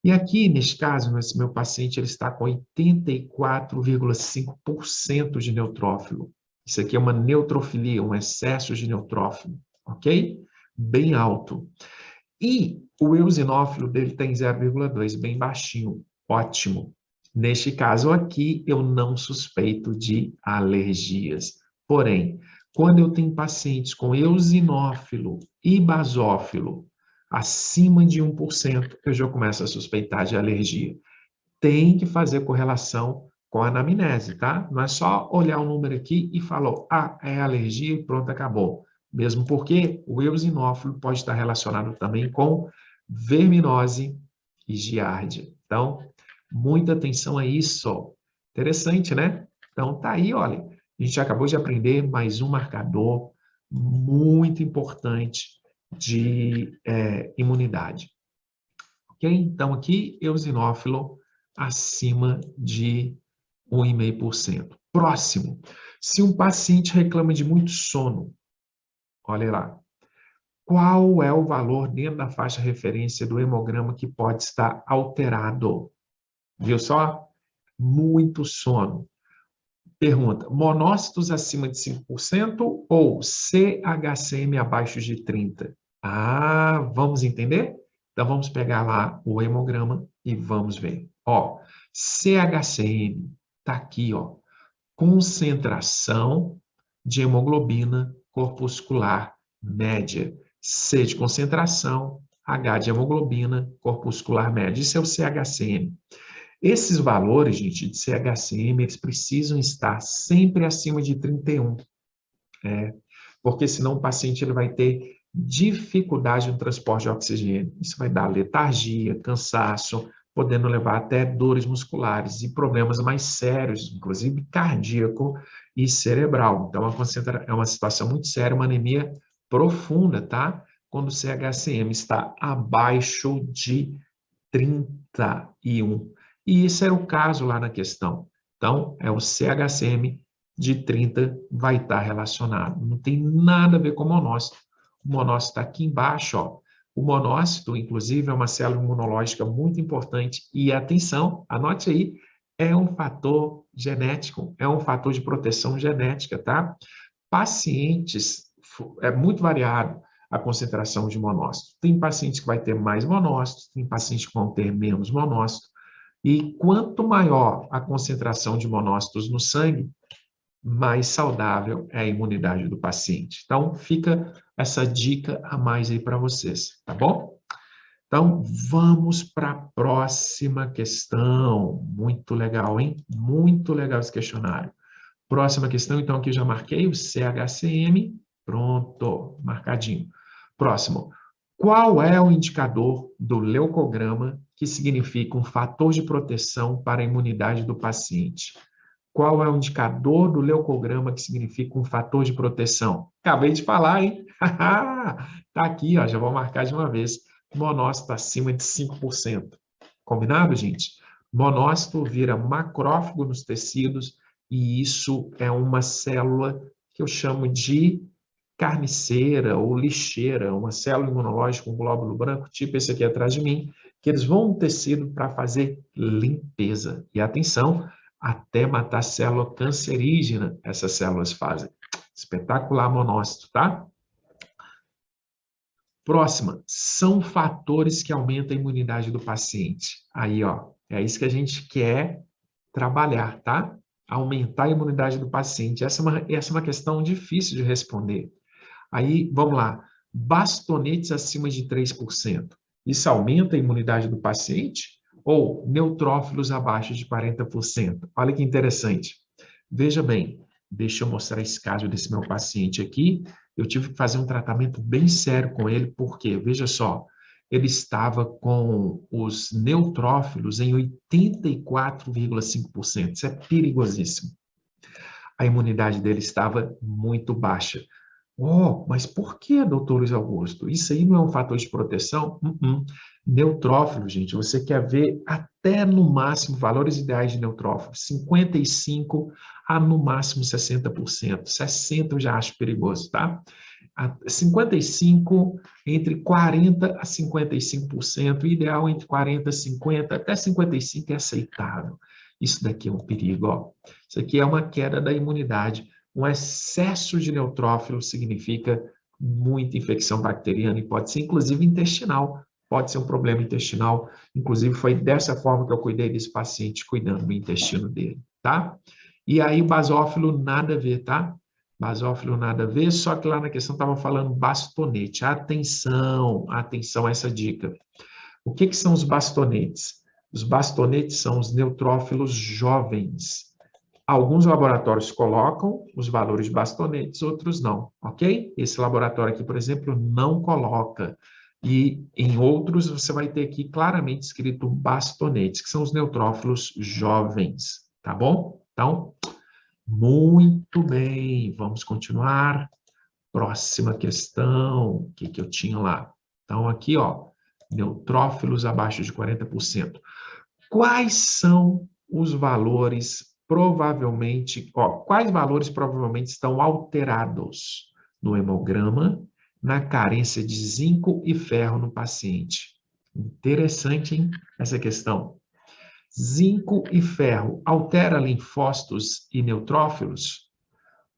E aqui, neste caso, esse meu paciente ele está com 84,5% de neutrófilo. Isso aqui é uma neutrofilia, um excesso de neutrófilo, ok? Bem alto. E o eosinófilo dele tem 0,2, bem baixinho, ótimo. Neste caso aqui, eu não suspeito de alergias. Porém, quando eu tenho pacientes com eosinófilo e basófilo acima de 1%, eu já começo a suspeitar de alergia. Tem que fazer correlação com a anamnese, tá? Não é só olhar o número aqui e falar, é alergia e pronto, acabou. Mesmo porque o eosinófilo pode estar relacionado também com verminose e giardia. Então, muita atenção a isso. Interessante, né? Então, tá aí, olha. A gente acabou de aprender mais um marcador muito importante de imunidade. Ok? Então, aqui, eosinófilo acima de 1,5%. Próximo. Se um paciente reclama de muito sono, olha lá. Qual é o valor dentro da faixa referência do hemograma que pode estar alterado? Viu só? Muito sono. Pergunta, monócitos acima de 5% ou CHCM abaixo de 30%? Vamos entender? Então, vamos pegar lá o hemograma e vamos ver. Ó, CHCM está aqui, ó. Concentração de hemoglobina corpuscular média. C de concentração, H de hemoglobina corpuscular média. Isso é o CHCM. Esses valores, gente, de CHCM, eles precisam estar sempre acima de 31. Porque senão o paciente ele vai ter dificuldade no transporte de oxigênio. Isso vai dar letargia, cansaço, podendo levar até dores musculares e problemas mais sérios, inclusive cardíaco e cerebral. Então, é uma situação muito séria, uma anemia profunda, tá? Quando o CHCM está abaixo de 31. E isso era o caso lá na questão. Então, é o CHCM de 30 vai estar relacionado. Não tem nada a ver com o monócito. O monócito está aqui embaixo, ó. O monócito, inclusive, é uma célula imunológica muito importante. E atenção, anote aí, é um fator genético, é um fator de proteção genética, tá? pacientes, é muito variado a concentração de monócitos. Tem pacientes que vai ter mais monócitos, tem pacientes que vão ter menos monócitos, e quanto maior a concentração de monócitos no sangue, mais saudável é a imunidade do paciente. Então, fica essa dica a mais aí para vocês, tá bom? Então, vamos para a próxima questão. Muito legal, hein? Muito legal esse questionário. Próxima questão, então, aqui já marquei o CHCM. Pronto, marcadinho. Próximo. Qual é o indicador do leucograma que significa um fator de proteção para a imunidade do paciente? Qual é o indicador do leucograma que significa um fator de proteção? Acabei de falar, hein? Tá aqui, ó, já vou marcar de uma vez. Monócito acima de 5%. Combinado, gente? Monócito vira macrófago nos tecidos e isso é uma célula que eu chamo de carniceira ou lixeira, uma célula imunológica com glóbulo branco, tipo esse aqui atrás de mim, que eles vão no tecido para fazer limpeza. E atenção, até matar célula cancerígena, essas células fazem. Espetacular monócito, tá? Próxima, são fatores que aumentam a imunidade do paciente. Aí, ó, é isso que a gente quer trabalhar, tá? Aumentar a imunidade do paciente. Essa é uma questão difícil de responder. Aí, vamos lá, bastonetes acima de 3%. Isso aumenta a imunidade do paciente? Ou neutrófilos abaixo de 40%? Olha que interessante. Veja bem, deixa eu mostrar esse caso desse meu paciente aqui. Eu tive que fazer um tratamento bem sério com ele, porque, veja só, ele estava com os neutrófilos em 84,5%. Isso é perigosíssimo. A imunidade dele estava muito baixa. Oh, mas por que, doutor Luiz Augusto? Isso aí não é um fator de proteção? Neutrófilo, gente, você quer ver até no máximo valores ideais de neutrófilo, 55% a no máximo 60%. 60% eu já acho perigoso, tá? 55%, entre 40% a 55%, o ideal entre 40% a 50%, até 55% é aceitável. Isso daqui é um perigo, ó. Isso aqui é uma queda da imunidade. Um excesso de neutrófilo significa muita infecção bacteriana e pode ser, inclusive, intestinal. Pode ser um problema intestinal. Inclusive, foi dessa forma que eu cuidei desse paciente, cuidando do intestino dele, tá? E aí, basófilo, nada a ver, tá? Basófilo, nada a ver, só que lá na questão estava falando bastonete. Atenção, atenção a essa dica. O que são os bastonetes? Os bastonetes são os neutrófilos jovens. Alguns laboratórios colocam os valores de bastonetes, outros não, ok? Esse laboratório aqui, por exemplo, não coloca. E em outros você vai ter aqui claramente escrito bastonetes, que são os neutrófilos jovens, tá bom? Então, muito bem, vamos continuar. Próxima questão, o que eu tinha lá? Então, aqui, ó, neutrófilos abaixo de 40%. Quais são os valores provavelmente, quais valores provavelmente estão alterados no hemograma, na carência de zinco e ferro no paciente? Interessante, hein, essa questão. Zinco e ferro altera linfócitos e neutrófilos?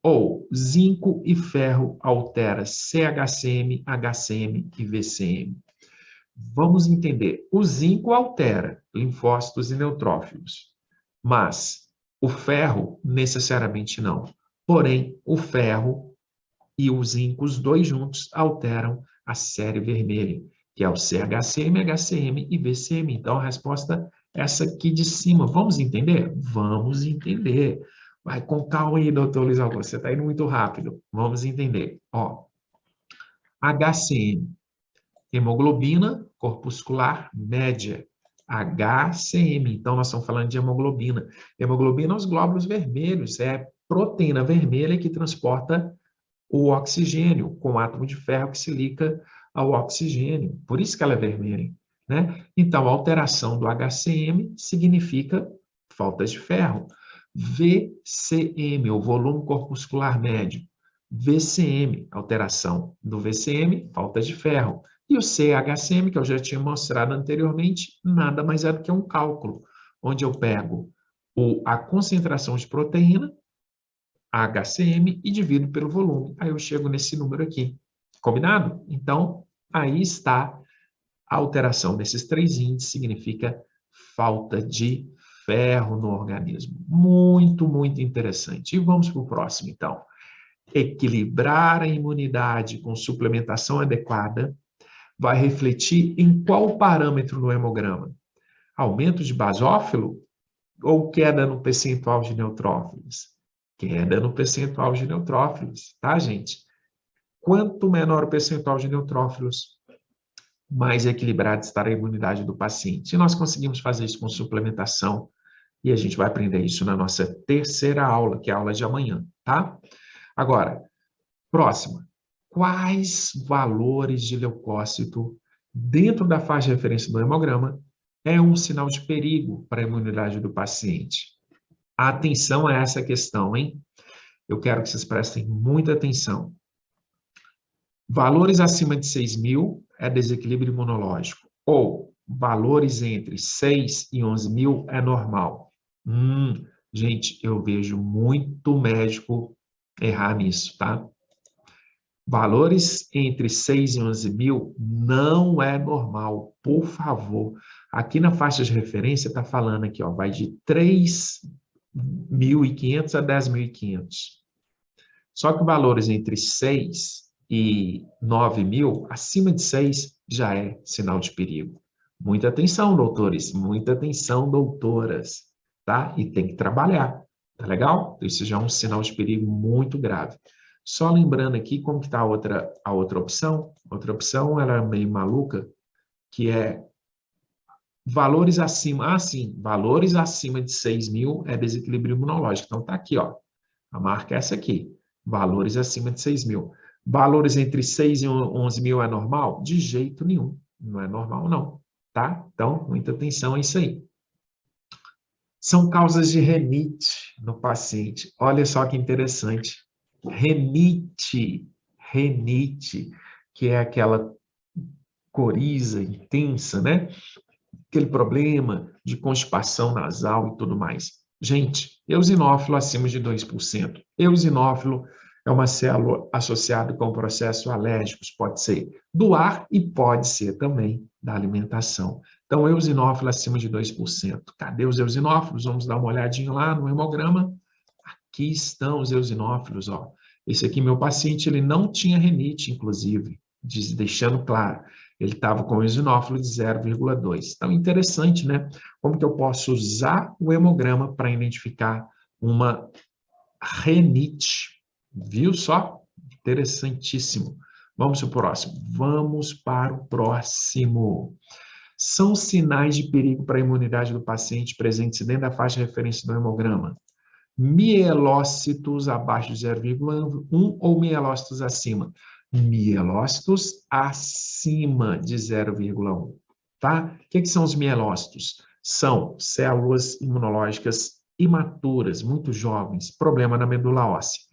Ou zinco e ferro altera CHCM, HCM e VCM? Vamos entender. O zinco altera linfócitos e neutrófilos, mas o ferro necessariamente não. Porém, o ferro e o zinco, os dois juntos, alteram a série vermelha, que é o CHCM, HCM e VCM. Então, a resposta é essa aqui de cima. Vamos entender? Vamos entender. Vai com calma aí, doutor Luiz Augusto. Você está indo muito rápido. Vamos entender. Ó, HCM, hemoglobina corpuscular média. HCM, então nós estamos falando de hemoglobina. Hemoglobina é os glóbulos vermelhos, é proteína vermelha que transporta o oxigênio, com átomo de ferro que se liga ao oxigênio. Por isso que ela é vermelha, né? Então, a alteração do HCM significa falta de ferro. VCM, o volume corpuscular médio. VCM, alteração do VCM, falta de ferro. E o CHCM, que eu já tinha mostrado anteriormente, nada mais é do que um cálculo, onde eu pego a concentração de proteína, HCM e divido pelo volume. Aí eu chego nesse número aqui. Combinado? Então, aí está a alteração desses 3 índices, significa falta de ferro no organismo. Muito, muito interessante. E vamos para o próximo, então. Equilibrar a imunidade com suplementação adequada vai refletir em qual parâmetro no hemograma? Aumento de basófilo ou queda no percentual de neutrófilos? Queda no percentual de neutrófilos, tá, gente? Quanto menor o percentual de neutrófilos, mais equilibrada estará a imunidade do paciente. E nós conseguimos fazer isso com suplementação, e a gente vai aprender isso na nossa terceira aula, que é a aula de amanhã, tá? Agora, próxima. Quais valores de leucócito dentro da faixa de referência do hemograma é um sinal de perigo para a imunidade do paciente? Atenção a essa questão, hein? Eu quero que vocês prestem muita atenção. Valores acima de 6.000 é desequilíbrio imunológico, ou valores entre 6 e 11.000 é normal. Gente, eu vejo muito médico errar nisso, tá? Valores entre 6 e 11.000 não é normal, por favor. Aqui na faixa de referência está falando aqui, ó, vai de 3.500 a 10.500. Só que valores entre 6 e 9.000, acima de 6, já é sinal de perigo. Muita atenção, doutores, muita atenção, doutoras, tá? E tem que trabalhar, tá legal? Isso já é um sinal de perigo muito grave. Só lembrando aqui como que está a outra opção. A outra opção, ela é meio maluca, que é valores acima, valores acima de 6.000 é desequilíbrio imunológico. Então, tá aqui, ó, a marca é essa aqui, valores acima de 6.000. Valores entre 6 e 11.000 é normal? De jeito nenhum, não é normal não, tá? Então, muita atenção a isso aí. São causas de renite no paciente. Olha só que interessante. Renite, que é aquela coriza intensa, né? Aquele problema de constipação nasal e tudo mais. Gente, eosinófilo acima de 2%. Eosinófilo é uma célula associada com processos alérgicos, pode ser do ar e pode ser também da alimentação. Então, eosinófilo acima de 2%. Cadê os eosinófilos? Vamos dar uma olhadinha lá no hemograma. Aqui estão os eosinófilos, ó. Esse aqui, meu paciente, ele não tinha renite, inclusive, deixando claro. Ele estava com eosinófilo de 0,2. Então, interessante, né? Como que eu posso usar o hemograma para identificar uma renite? Viu só? Interessantíssimo. Vamos para o próximo. Vamos para o próximo. São sinais de perigo para a imunidade do paciente presentes dentro da faixa de referência do hemograma. Mielócitos abaixo de 0,1 ou mielócitos acima? Mielócitos acima de 0,1, tá? O que são os mielócitos? São células imunológicas imaturas, muito jovens, problema na medula óssea.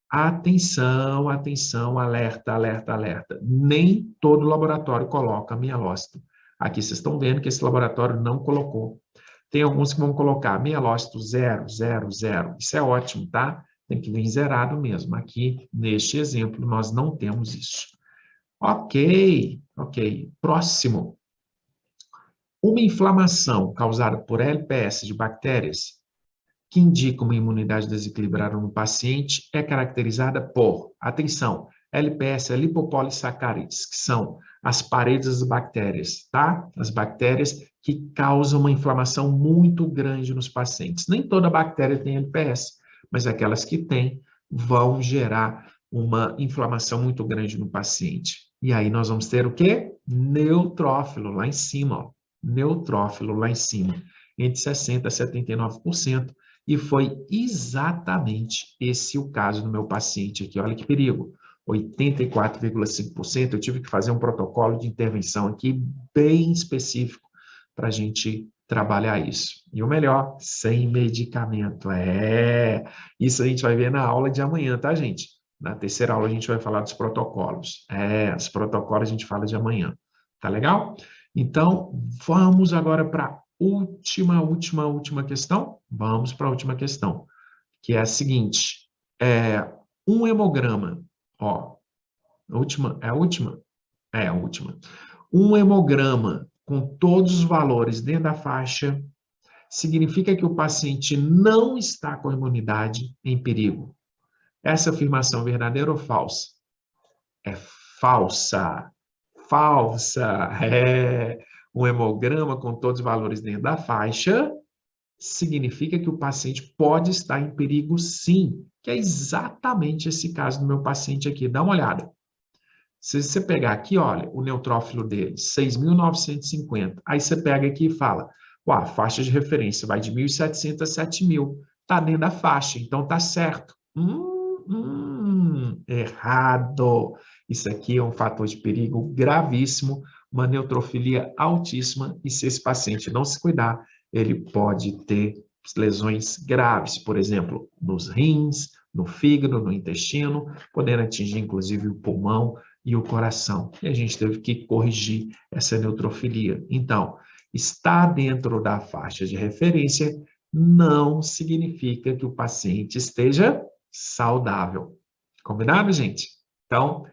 Atenção, atenção, alerta, alerta, alerta. Nem todo laboratório coloca mielócito. Aqui vocês estão vendo que esse laboratório não colocou. Tem alguns que vão colocar mielócito 0, 0, 0. Isso é ótimo, tá? Tem que vir zerado mesmo. Aqui, neste exemplo, nós não temos isso. Ok. Próximo. Uma inflamação causada por LPS de bactérias que indica uma imunidade desequilibrada no paciente é caracterizada por, atenção, LPS é lipopolissacarídeos, que são as paredes das bactérias, tá? As bactérias que causam uma inflamação muito grande nos pacientes. Nem toda bactéria tem LPS, mas aquelas que têm vão gerar uma inflamação muito grande no paciente. E aí nós vamos ter o quê? Neutrófilo lá em cima, ó. Neutrófilo lá em cima, entre 60% a 79%. E foi exatamente esse o caso do meu paciente aqui. Olha que perigo. 84,5%. Eu tive que fazer um protocolo de intervenção aqui bem específico para a gente trabalhar isso. E o melhor, sem medicamento. Isso a gente vai ver na aula de amanhã, tá, gente? Na terceira aula a gente vai falar dos protocolos. Os protocolos a gente fala de amanhã. Tá legal? Então, vamos agora para a última questão. Vamos para a última questão, que é a seguinte. Um hemograma, ó, a última. É a última. Um hemograma com todos os valores dentro da faixa significa que o paciente não está com a imunidade em perigo. Essa afirmação é verdadeira ou falsa? É falsa. Falsa. Um hemograma com todos os valores dentro da faixa significa que o paciente pode estar em perigo, sim, que é exatamente esse caso do meu paciente aqui. Dá uma olhada. Se você pegar aqui, olha, o neutrófilo dele, 6.950. Aí você pega aqui e fala, a faixa de referência vai de 1.700 a 7.000. Está dentro da faixa, então está certo. Errado. Isso aqui é um fator de perigo gravíssimo, uma neutrofilia altíssima, e se esse paciente não se cuidar, ele pode ter lesões graves, por exemplo, nos rins, no fígado, no intestino, podendo atingir inclusive o pulmão e o coração. E a gente teve que corrigir essa neutrofilia. Então, estar dentro da faixa de referência não significa que o paciente esteja saudável. Combinado, gente? Então,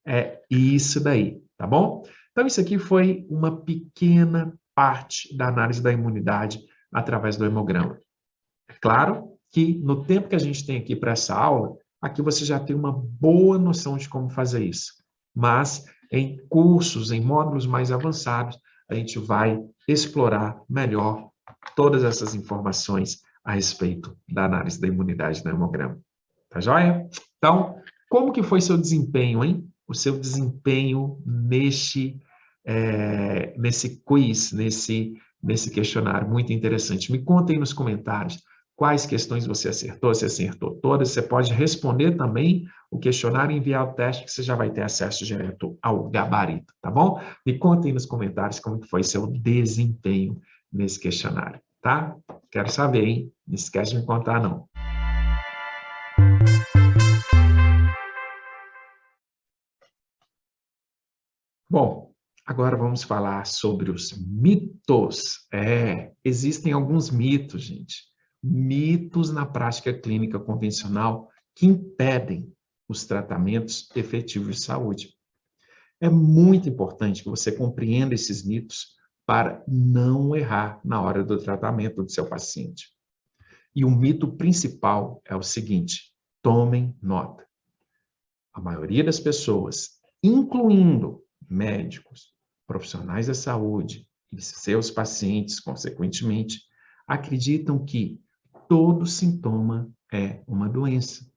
é isso daí, tá bom? Então, isso aqui foi uma pequena parte da análise da imunidade através do hemograma. É claro que no tempo que a gente tem aqui para essa aula, aqui você já tem uma boa noção de como fazer isso. Mas em cursos, em módulos mais avançados, a gente vai explorar melhor todas essas informações a respeito da análise da imunidade no hemograma. Tá joia? Então, como que foi seu desempenho, hein? O seu desempenho nesse quiz, nesse questionário. Muito interessante. Me conta aí nos comentários quais questões você acertou, se acertou todas. Você pode responder também o questionário e enviar o teste, que você já vai ter acesso direto ao gabarito, tá bom? Me conta aí nos comentários como que foi seu desempenho nesse questionário, tá? Quero saber, hein? Não esquece de me contar, não. Bom, agora vamos falar sobre os mitos. Existem alguns mitos, gente. Mitos na prática clínica convencional que impedem os tratamentos efetivos de saúde. É muito importante que você compreenda esses mitos para não errar na hora do tratamento do seu paciente. E o mito principal é o seguinte: tomem nota. A maioria das pessoas, incluindo médicos, profissionais da saúde e seus pacientes, consequentemente, acreditam que todo sintoma é uma doença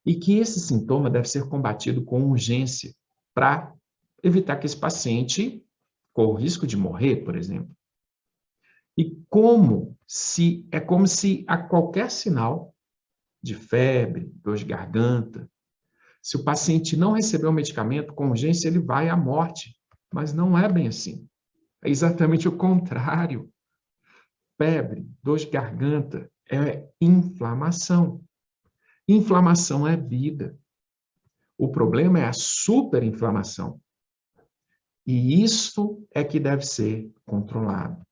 e que esse sintoma deve ser combatido com urgência para evitar que esse paciente corra o risco de morrer, por exemplo. E como se a qualquer sinal de febre, dor de garganta, se o paciente não receber o medicamento, com urgência ele vai à morte. Mas não é bem assim. É exatamente o contrário. Febre, dor de garganta é inflamação. Inflamação é vida. O problema é a superinflamação. E isso é que deve ser controlado.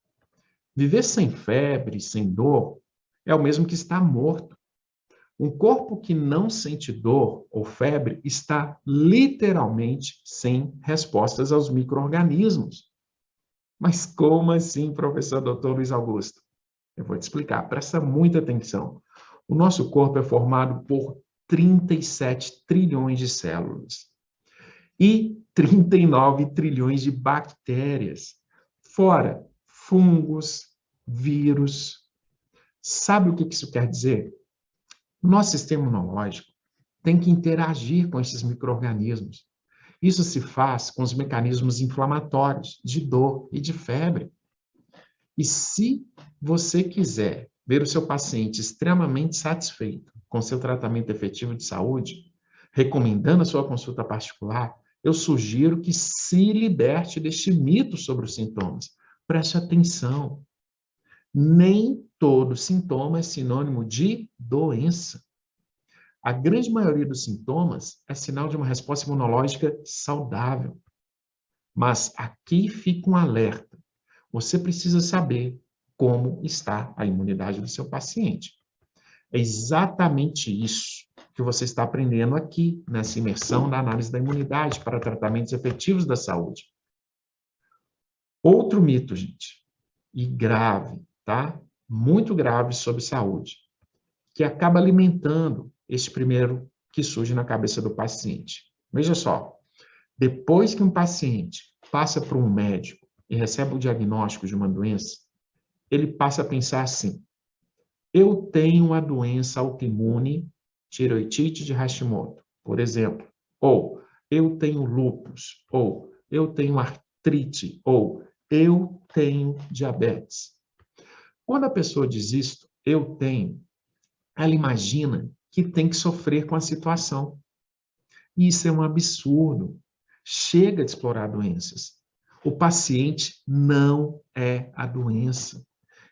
Viver sem febre, sem dor, é o mesmo que estar morto. Um corpo que não sente dor ou febre está literalmente sem respostas aos micro-organismos. Mas como assim, professor Dr. Luiz Augusto? Eu vou te explicar, presta muita atenção. O nosso corpo é formado por 37 trilhões de células e 39 trilhões de bactérias, fora fungos, vírus. Sabe o que isso quer dizer? O nosso sistema imunológico tem que interagir com esses micro-organismos. Isso se faz com os mecanismos inflamatórios, de dor e de febre. E se você quiser ver o seu paciente extremamente satisfeito com seu tratamento efetivo de saúde, recomendando a sua consulta particular, eu sugiro que se liberte deste mito sobre os sintomas. Preste atenção. Nem todo sintoma é sinônimo de doença. A grande maioria dos sintomas é sinal de uma resposta imunológica saudável. Mas aqui fica um alerta. Você precisa saber como está a imunidade do seu paciente. É exatamente isso que você está aprendendo aqui, nessa imersão da análise da imunidade para tratamentos efetivos da saúde. Outro mito, gente, e grave, tá? Muito grave sobre saúde, que acaba alimentando esse primeiro que surge na cabeça do paciente. Veja só, depois que um paciente passa por um médico e recebe o diagnóstico de uma doença, ele passa a pensar assim: eu tenho a doença autoimune tireoidite de Hashimoto, por exemplo, ou eu tenho lúpus, ou eu tenho artrite, ou eu tenho diabetes. Quando a pessoa diz isto, eu tenho, ela imagina que tem que sofrer com a situação. E isso é um absurdo. Chega de explorar doenças. O paciente não é a doença.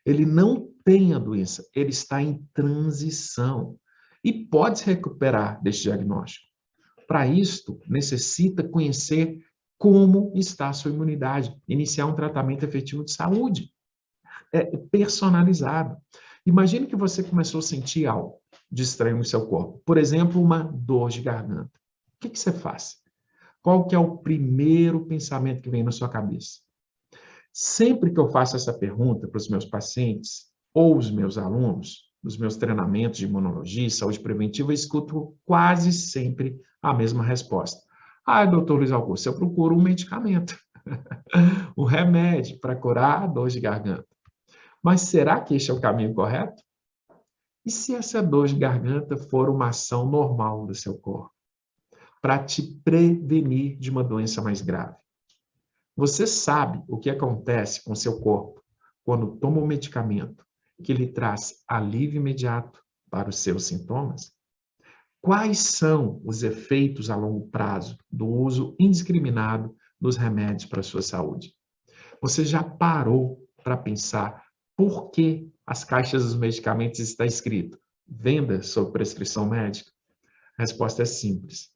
Ele não tem a doença, ele está em transição e pode se recuperar deste diagnóstico. Para isto, necessita conhecer como está a sua imunidade, iniciar um tratamento efetivo de saúde, personalizado. Imagine que você começou a sentir algo de estranho no seu corpo, por exemplo, uma dor de garganta. O que você faz? Qual que é o primeiro pensamento que vem na sua cabeça? Sempre que eu faço essa pergunta para os meus pacientes ou os meus alunos, nos meus treinamentos de imunologia e saúde preventiva, eu escuto quase sempre a mesma resposta. Ah, doutor Luiz Augusto, eu procuro um medicamento, um remédio para curar a dor de garganta. Mas será que este é o caminho correto? E se essa dor de garganta for uma ação normal do seu corpo, para te prevenir de uma doença mais grave? Você sabe o que acontece com o seu corpo quando toma um medicamento que lhe traz alívio imediato para os seus sintomas? Quais são os efeitos a longo prazo do uso indiscriminado dos remédios para a sua saúde? Você já parou para pensar por que as caixas dos medicamentos está escrito venda sob prescrição médica? A resposta é simples.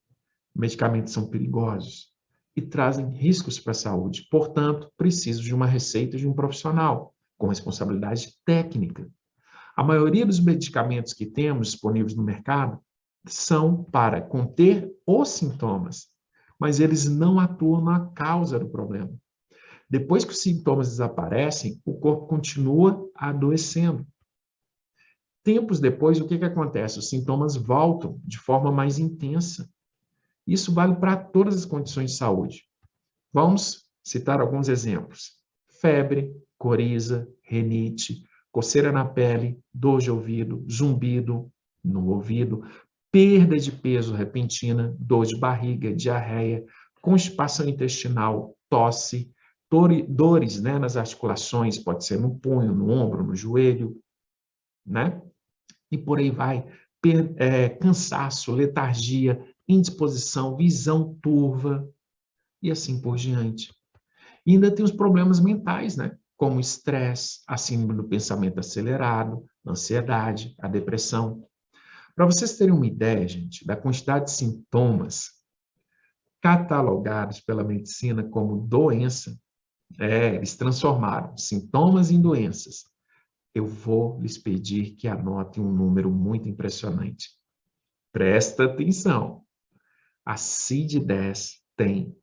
Medicamentos são perigosos e trazem riscos para a saúde. Portanto, preciso de uma receita de um profissional com responsabilidade técnica. A maioria dos medicamentos que temos disponíveis no mercado são para conter os sintomas, mas eles não atuam na causa do problema. Depois que os sintomas desaparecem, o corpo continua adoecendo. Tempos depois, o que acontece? Os sintomas voltam de forma mais intensa. Isso vale para todas as condições de saúde. Vamos citar alguns exemplos. Febre, coriza, rinite, coceira na pele, dor de ouvido, zumbido no ouvido, perda de peso repentina, dor de barriga, diarreia, constipação intestinal, tosse, dores, né, nas articulações, pode ser no punho, no ombro, no joelho, né? E por aí vai. Cansaço, letargia, indisposição, visão turva e assim por diante. E ainda tem os problemas mentais, né? Como o estresse, a síndrome do pensamento acelerado, a ansiedade, a depressão. Para vocês terem uma ideia, gente, da quantidade de sintomas catalogados pela medicina como doença, eles transformaram sintomas em doenças. Eu vou lhes pedir que anotem um número muito impressionante. Presta atenção. A CID-10 tem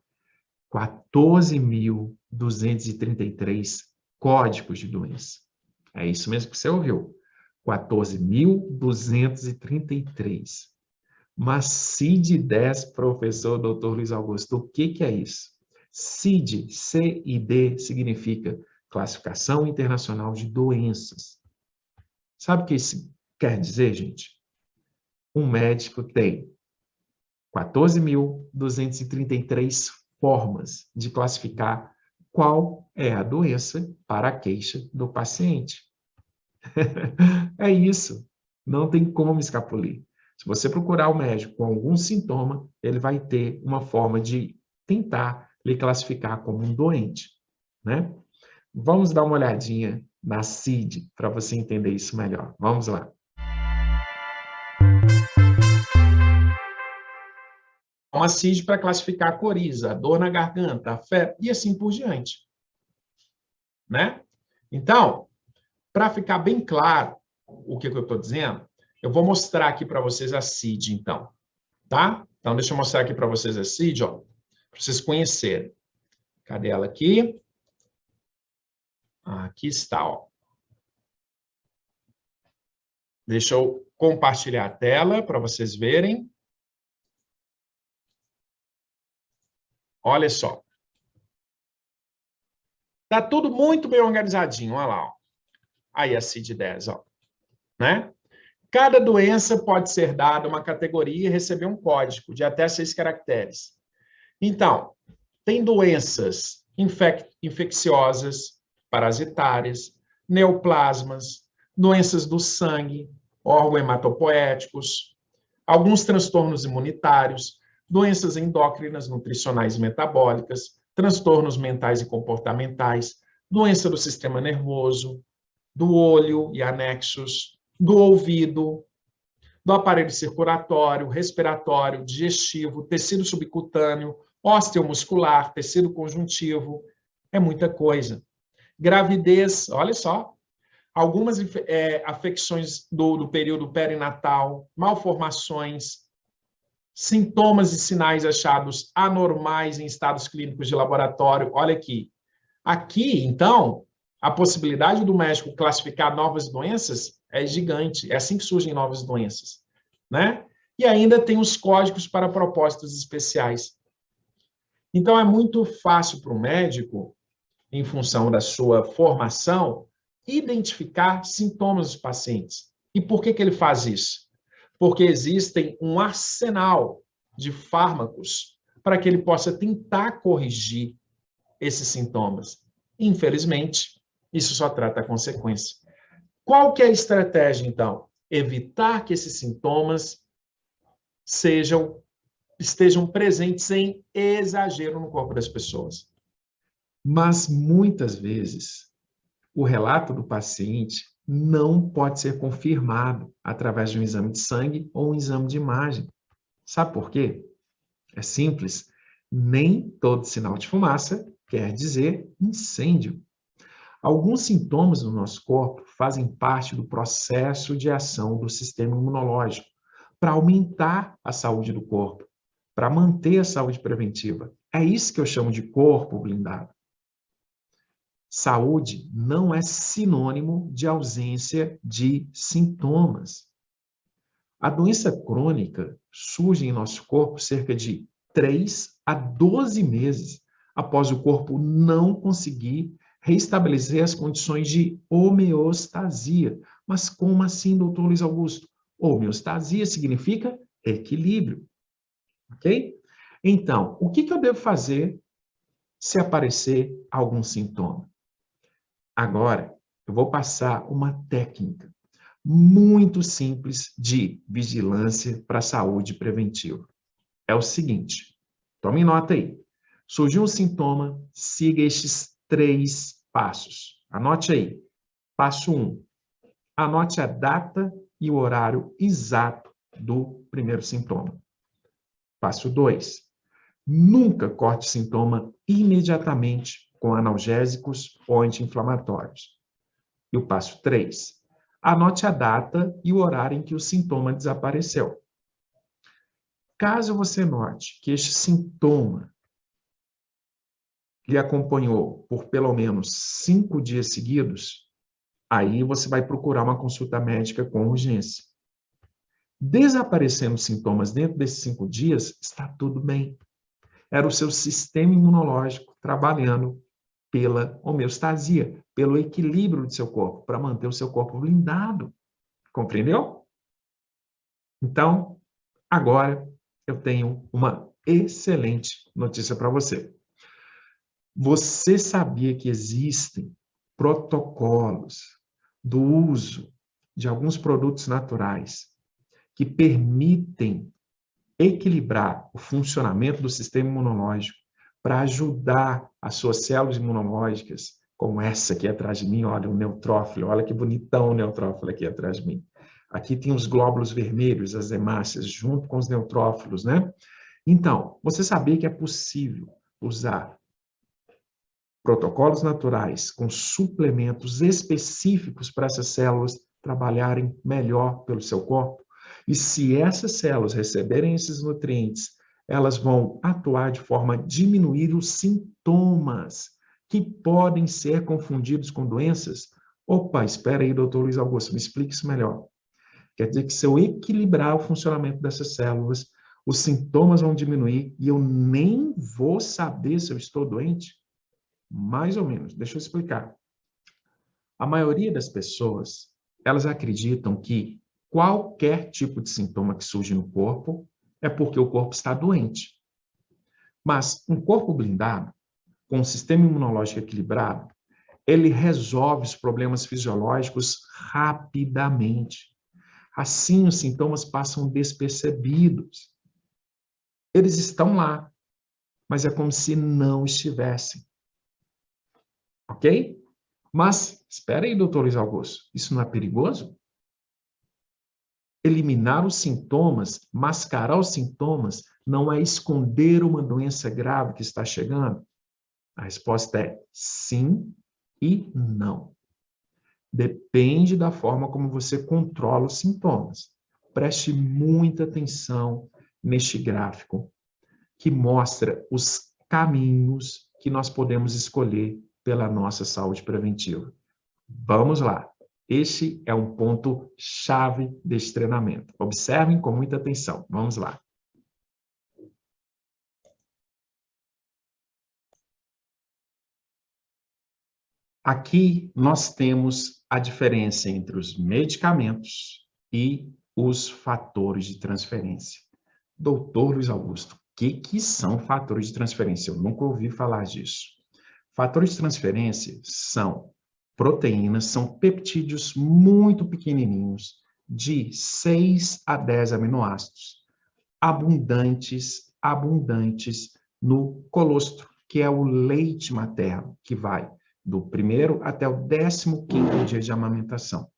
14.233 códigos de doença. É isso mesmo que você ouviu. 14.233. Mas CID-10, professor Dr. Luiz Augusto, o que é isso? CID, C-I-D, significa Classificação Internacional de Doenças. Sabe o que isso quer dizer, gente? Um médico tem 14.233 formas de classificar qual é a doença para a queixa do paciente. É isso. Não tem como escapulir. Se você procurar o médico com algum sintoma, ele vai ter uma forma de tentar lhe classificar como um doente, né? Vamos dar uma olhadinha na CID para você entender isso melhor. Vamos lá. Uma CID para classificar a coriza, a dor na garganta, a febre e assim por diante, né? Então, para ficar bem claro o que eu estou dizendo, Eu vou mostrar aqui para vocês a CID, então. Tá? Então, deixa eu mostrar aqui para vocês a CID, ó, para vocês conhecerem. Cadê ela aqui? Aqui está, ó. Deixa eu compartilhar a tela para vocês verem. Olha só. Tá tudo muito bem organizadinho, olha lá, ó. Aí a CID-10, ó, né? Cada doença pode ser dada uma categoria e receber um código de até 6 caracteres. Então, tem doenças infecciosas, parasitárias, neoplasmas, doenças do sangue, orgohematopoéticos, alguns transtornos imunitários, doenças endócrinas, nutricionais e metabólicas, transtornos mentais e comportamentais, doença do sistema nervoso, do olho e anexos, do ouvido, do aparelho circulatório, respiratório, digestivo, tecido subcutâneo, osteomuscular, tecido conjuntivo, é muita coisa. Gravidez, olha só, algumas afecções do período perinatal, malformações, sintomas e sinais achados anormais em estados clínicos de laboratório, olha aqui. Aqui, então, a possibilidade do médico classificar novas doenças é gigante, é assim que surgem novas doenças, né? E ainda tem os códigos para propósitos especiais. Então, é muito fácil para o médico, em função da sua formação, identificar sintomas dos pacientes. E por que ele faz isso? Porque existem um arsenal de fármacos para que ele possa tentar corrigir esses sintomas. Infelizmente, isso só trata a consequência. Qual que é a estratégia, então? Evitar que esses sintomas estejam presentes em exagero no corpo das pessoas. Mas, muitas vezes, o relato do paciente não pode ser confirmado através de um exame de sangue ou um exame de imagem. Sabe por quê? É simples. Nem todo sinal de fumaça quer dizer incêndio. Alguns sintomas no nosso corpo fazem parte do processo de ação do sistema imunológico para aumentar a saúde do corpo, para manter a saúde preventiva. É isso que eu chamo de corpo blindado. Saúde não é sinônimo de ausência de sintomas. A doença crônica surge em nosso corpo cerca de 3 a 12 meses após o corpo não conseguir restabelecer as condições de homeostasia. Mas como assim, doutor Luiz Augusto? Homeostasia significa equilíbrio, ok? Então, o que eu devo fazer se aparecer algum sintoma? Agora, eu vou passar uma técnica muito simples de vigilância para a saúde preventiva. É o seguinte, tome nota aí. Surgiu um sintoma, siga estes 3 passos. Anote aí. Passo 1. Anote a data e o horário exato do primeiro sintoma. Passo 2. Nunca corte sintoma imediatamente com analgésicos ou anti-inflamatórios. E o passo 3. Anote a data e o horário em que o sintoma desapareceu. Caso você note que este sintoma lhe acompanhou por pelo menos 5 dias seguidos, aí você vai procurar uma consulta médica com urgência. Desaparecendo sintomas dentro desses 5 dias, está tudo bem. Era o seu sistema imunológico trabalhando pela homeostasia, pelo equilíbrio do seu corpo, para manter o seu corpo blindado. Compreendeu? Então, agora eu tenho uma excelente notícia para você. Você sabia que existem protocolos do uso de alguns produtos naturais que permitem equilibrar o funcionamento do sistema imunológico para ajudar as suas células imunológicas, como essa aqui atrás de mim, olha o neutrófilo, olha que bonitão o neutrófilo aqui atrás de mim. Aqui tem os glóbulos vermelhos, as hemácias, junto com os neutrófilos, né? Então, você sabia que é possível usar protocolos naturais com suplementos específicos para essas células trabalharem melhor pelo seu corpo. E se essas células receberem esses nutrientes, elas vão atuar de forma a diminuir os sintomas que podem ser confundidos com doenças. Opa, espera aí, doutor Luiz Augusto, me explique isso melhor. Quer dizer que se eu equilibrar o funcionamento dessas células, os sintomas vão diminuir e eu nem vou saber se eu estou doente? Mais ou menos, deixa eu explicar. A maioria das pessoas, elas acreditam que qualquer tipo de sintoma que surge no corpo é porque o corpo está doente. Mas um corpo blindado, com um sistema imunológico equilibrado, ele resolve os problemas fisiológicos rapidamente. Assim, os sintomas passam despercebidos. Eles estão lá, mas é como se não estivessem. Ok? Mas, espera aí, doutor Luiz Augusto, isso não é perigoso? Eliminar os sintomas, mascarar os sintomas, não é esconder uma doença grave que está chegando? A resposta é sim e não. Depende da forma como você controla os sintomas. Preste muita atenção neste gráfico, que mostra os caminhos que nós podemos escolher pela nossa saúde preventiva. Vamos lá. Este é um ponto chave deste treinamento. Observem com muita atenção. Vamos lá. Aqui nós temos a diferença entre os medicamentos e os fatores de transferência. Doutor Luiz Augusto, o que são fatores de transferência? Eu nunca ouvi falar disso. Fatores de transferência são proteínas, são peptídeos muito pequenininhos, de 6 a 10 aminoácidos, abundantes no colostro, que é o leite materno, que vai do 1º até o 15º dia de amamentação.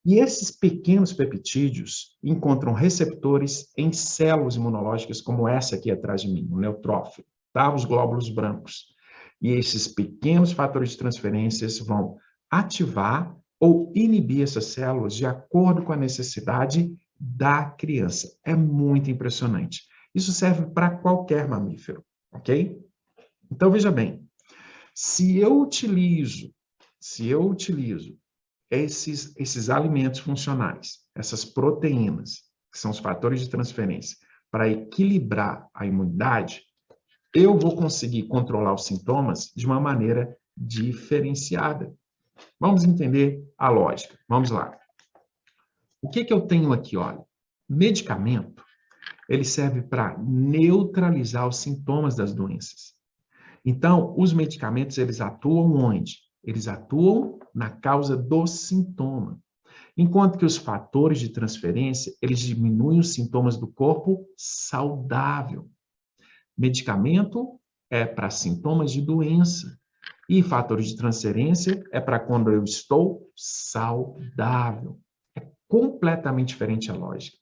E esses pequenos peptídeos encontram receptores em células imunológicas como essa aqui atrás de mim, o neutrófilo, tá? Os glóbulos brancos. E esses pequenos fatores de transferências vão ativar ou inibir essas células de acordo com a necessidade da criança. É muito impressionante. Isso serve para qualquer mamífero, ok? Então, veja bem, se eu utilizo esses alimentos funcionais, essas proteínas, que são os fatores de transferência, para equilibrar a imunidade, eu vou conseguir controlar os sintomas de uma maneira diferenciada. Vamos entender a lógica. Vamos lá. O que eu tenho aqui, olha? Medicamento, ele serve para neutralizar os sintomas das doenças. Então, os medicamentos, eles atuam onde? Eles atuam na causa do sintoma. Enquanto que os fatores de transferência, eles diminuem os sintomas do corpo saudável. Medicamento é para sintomas de doença. E fatores de transferência é para quando eu estou saudável. É completamente diferente a lógica.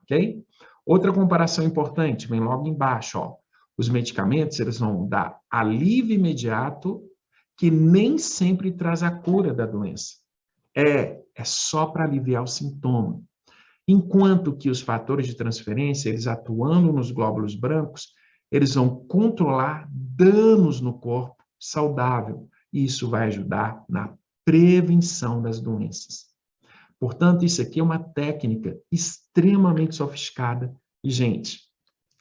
Ok? Outra comparação importante, vem logo embaixo, ó. Os medicamentos, eles vão dar alívio imediato, que nem sempre traz a cura da doença. É só para aliviar o sintoma. Enquanto que os fatores de transferência, eles atuando nos glóbulos brancos, eles vão controlar danos no corpo saudável. E isso vai ajudar na prevenção das doenças. Portanto, isso aqui é uma técnica extremamente sofisticada e, gente,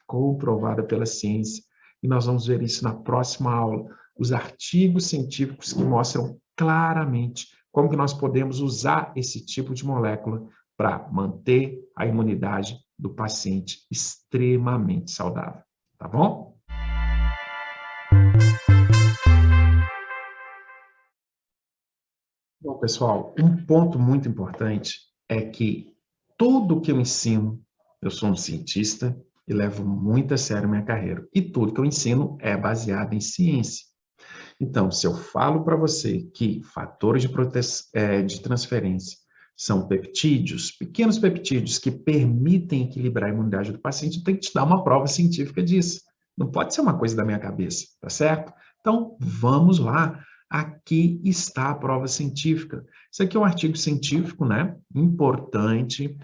comprovada pela ciência, e nós vamos ver isso na próxima aula, os artigos científicos que mostram claramente como que nós podemos usar esse tipo de molécula para manter a imunidade do paciente extremamente saudável, tá bom? Bom, pessoal, um ponto muito importante é que tudo que eu ensino, eu sou um cientista, e levo muito a sério minha carreira. E tudo que eu ensino é baseado em ciência. Então, se eu falo para você que fatores de transferência são peptídeos, pequenos peptídeos que permitem equilibrar a imunidade do paciente, eu tenho que te dar uma prova científica disso. Não pode ser uma coisa da minha cabeça, tá certo? Então, vamos lá. Aqui está a prova científica. Isso aqui é um artigo científico, né? Importante,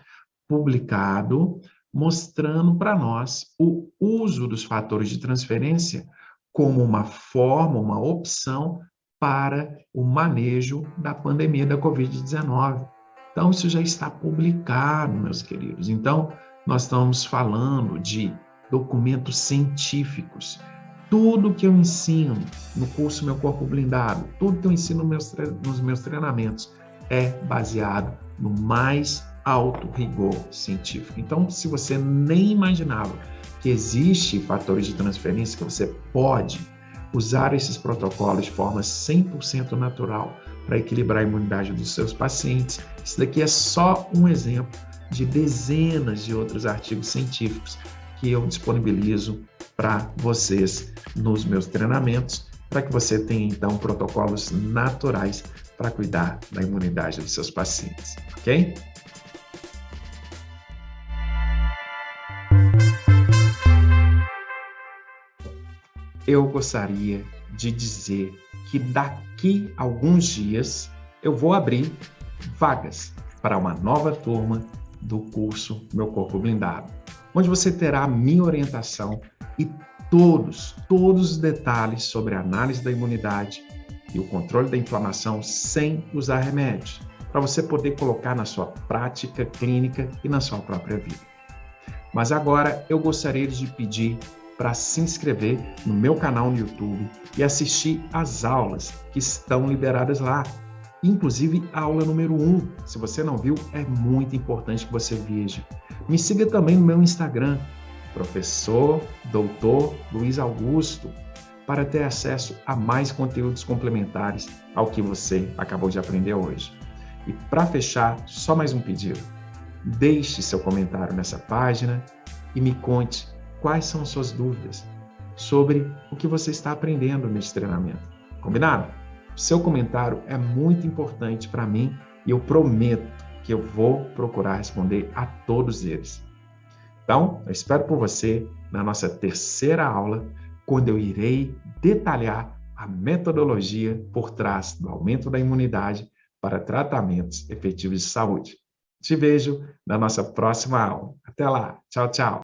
publicado, mostrando para nós o uso dos fatores de transferência como uma forma, uma opção para o manejo da pandemia da Covid-19. Então, isso já está publicado, meus queridos. Então, nós estamos falando de documentos científicos. Tudo que eu ensino no curso Meu Corpo Blindado, tudo que eu ensino nos meus treinamentos é baseado no mais alto rigor científico. Então, se você nem imaginava que existe fatores de transferência, que você pode usar esses protocolos de forma 100% natural para equilibrar a imunidade dos seus pacientes, isso daqui é só um exemplo de dezenas de outros artigos científicos que eu disponibilizo para vocês nos meus treinamentos, para que você tenha, então, protocolos naturais para cuidar da imunidade dos seus pacientes, ok? Eu gostaria de dizer que daqui a alguns dias eu vou abrir vagas para uma nova turma do curso Meu Corpo Blindado, onde você terá a minha orientação e todos os detalhes sobre a análise da imunidade e o controle da inflamação sem usar remédios, para você poder colocar na sua prática clínica e na sua própria vida. Mas agora eu gostaria de pedir para se inscrever no meu canal no YouTube e assistir às aulas que estão liberadas lá. Inclusive a aula número 1. Se você não viu, é muito importante que você veja. Me siga também no meu Instagram, Professor Dr. Luiz Augusto, para ter acesso a mais conteúdos complementares ao que você acabou de aprender hoje. E para fechar, só mais um pedido. Deixe seu comentário nessa página e me conte quais são suas dúvidas sobre o que você está aprendendo nesse treinamento. Combinado? Seu comentário é muito importante para mim e eu prometo que eu vou procurar responder a todos eles. Então, eu espero por você na nossa terceira aula, quando eu irei detalhar a metodologia por trás do aumento da imunidade para tratamentos efetivos de saúde. Te vejo na nossa próxima aula. Até lá. Tchau, tchau.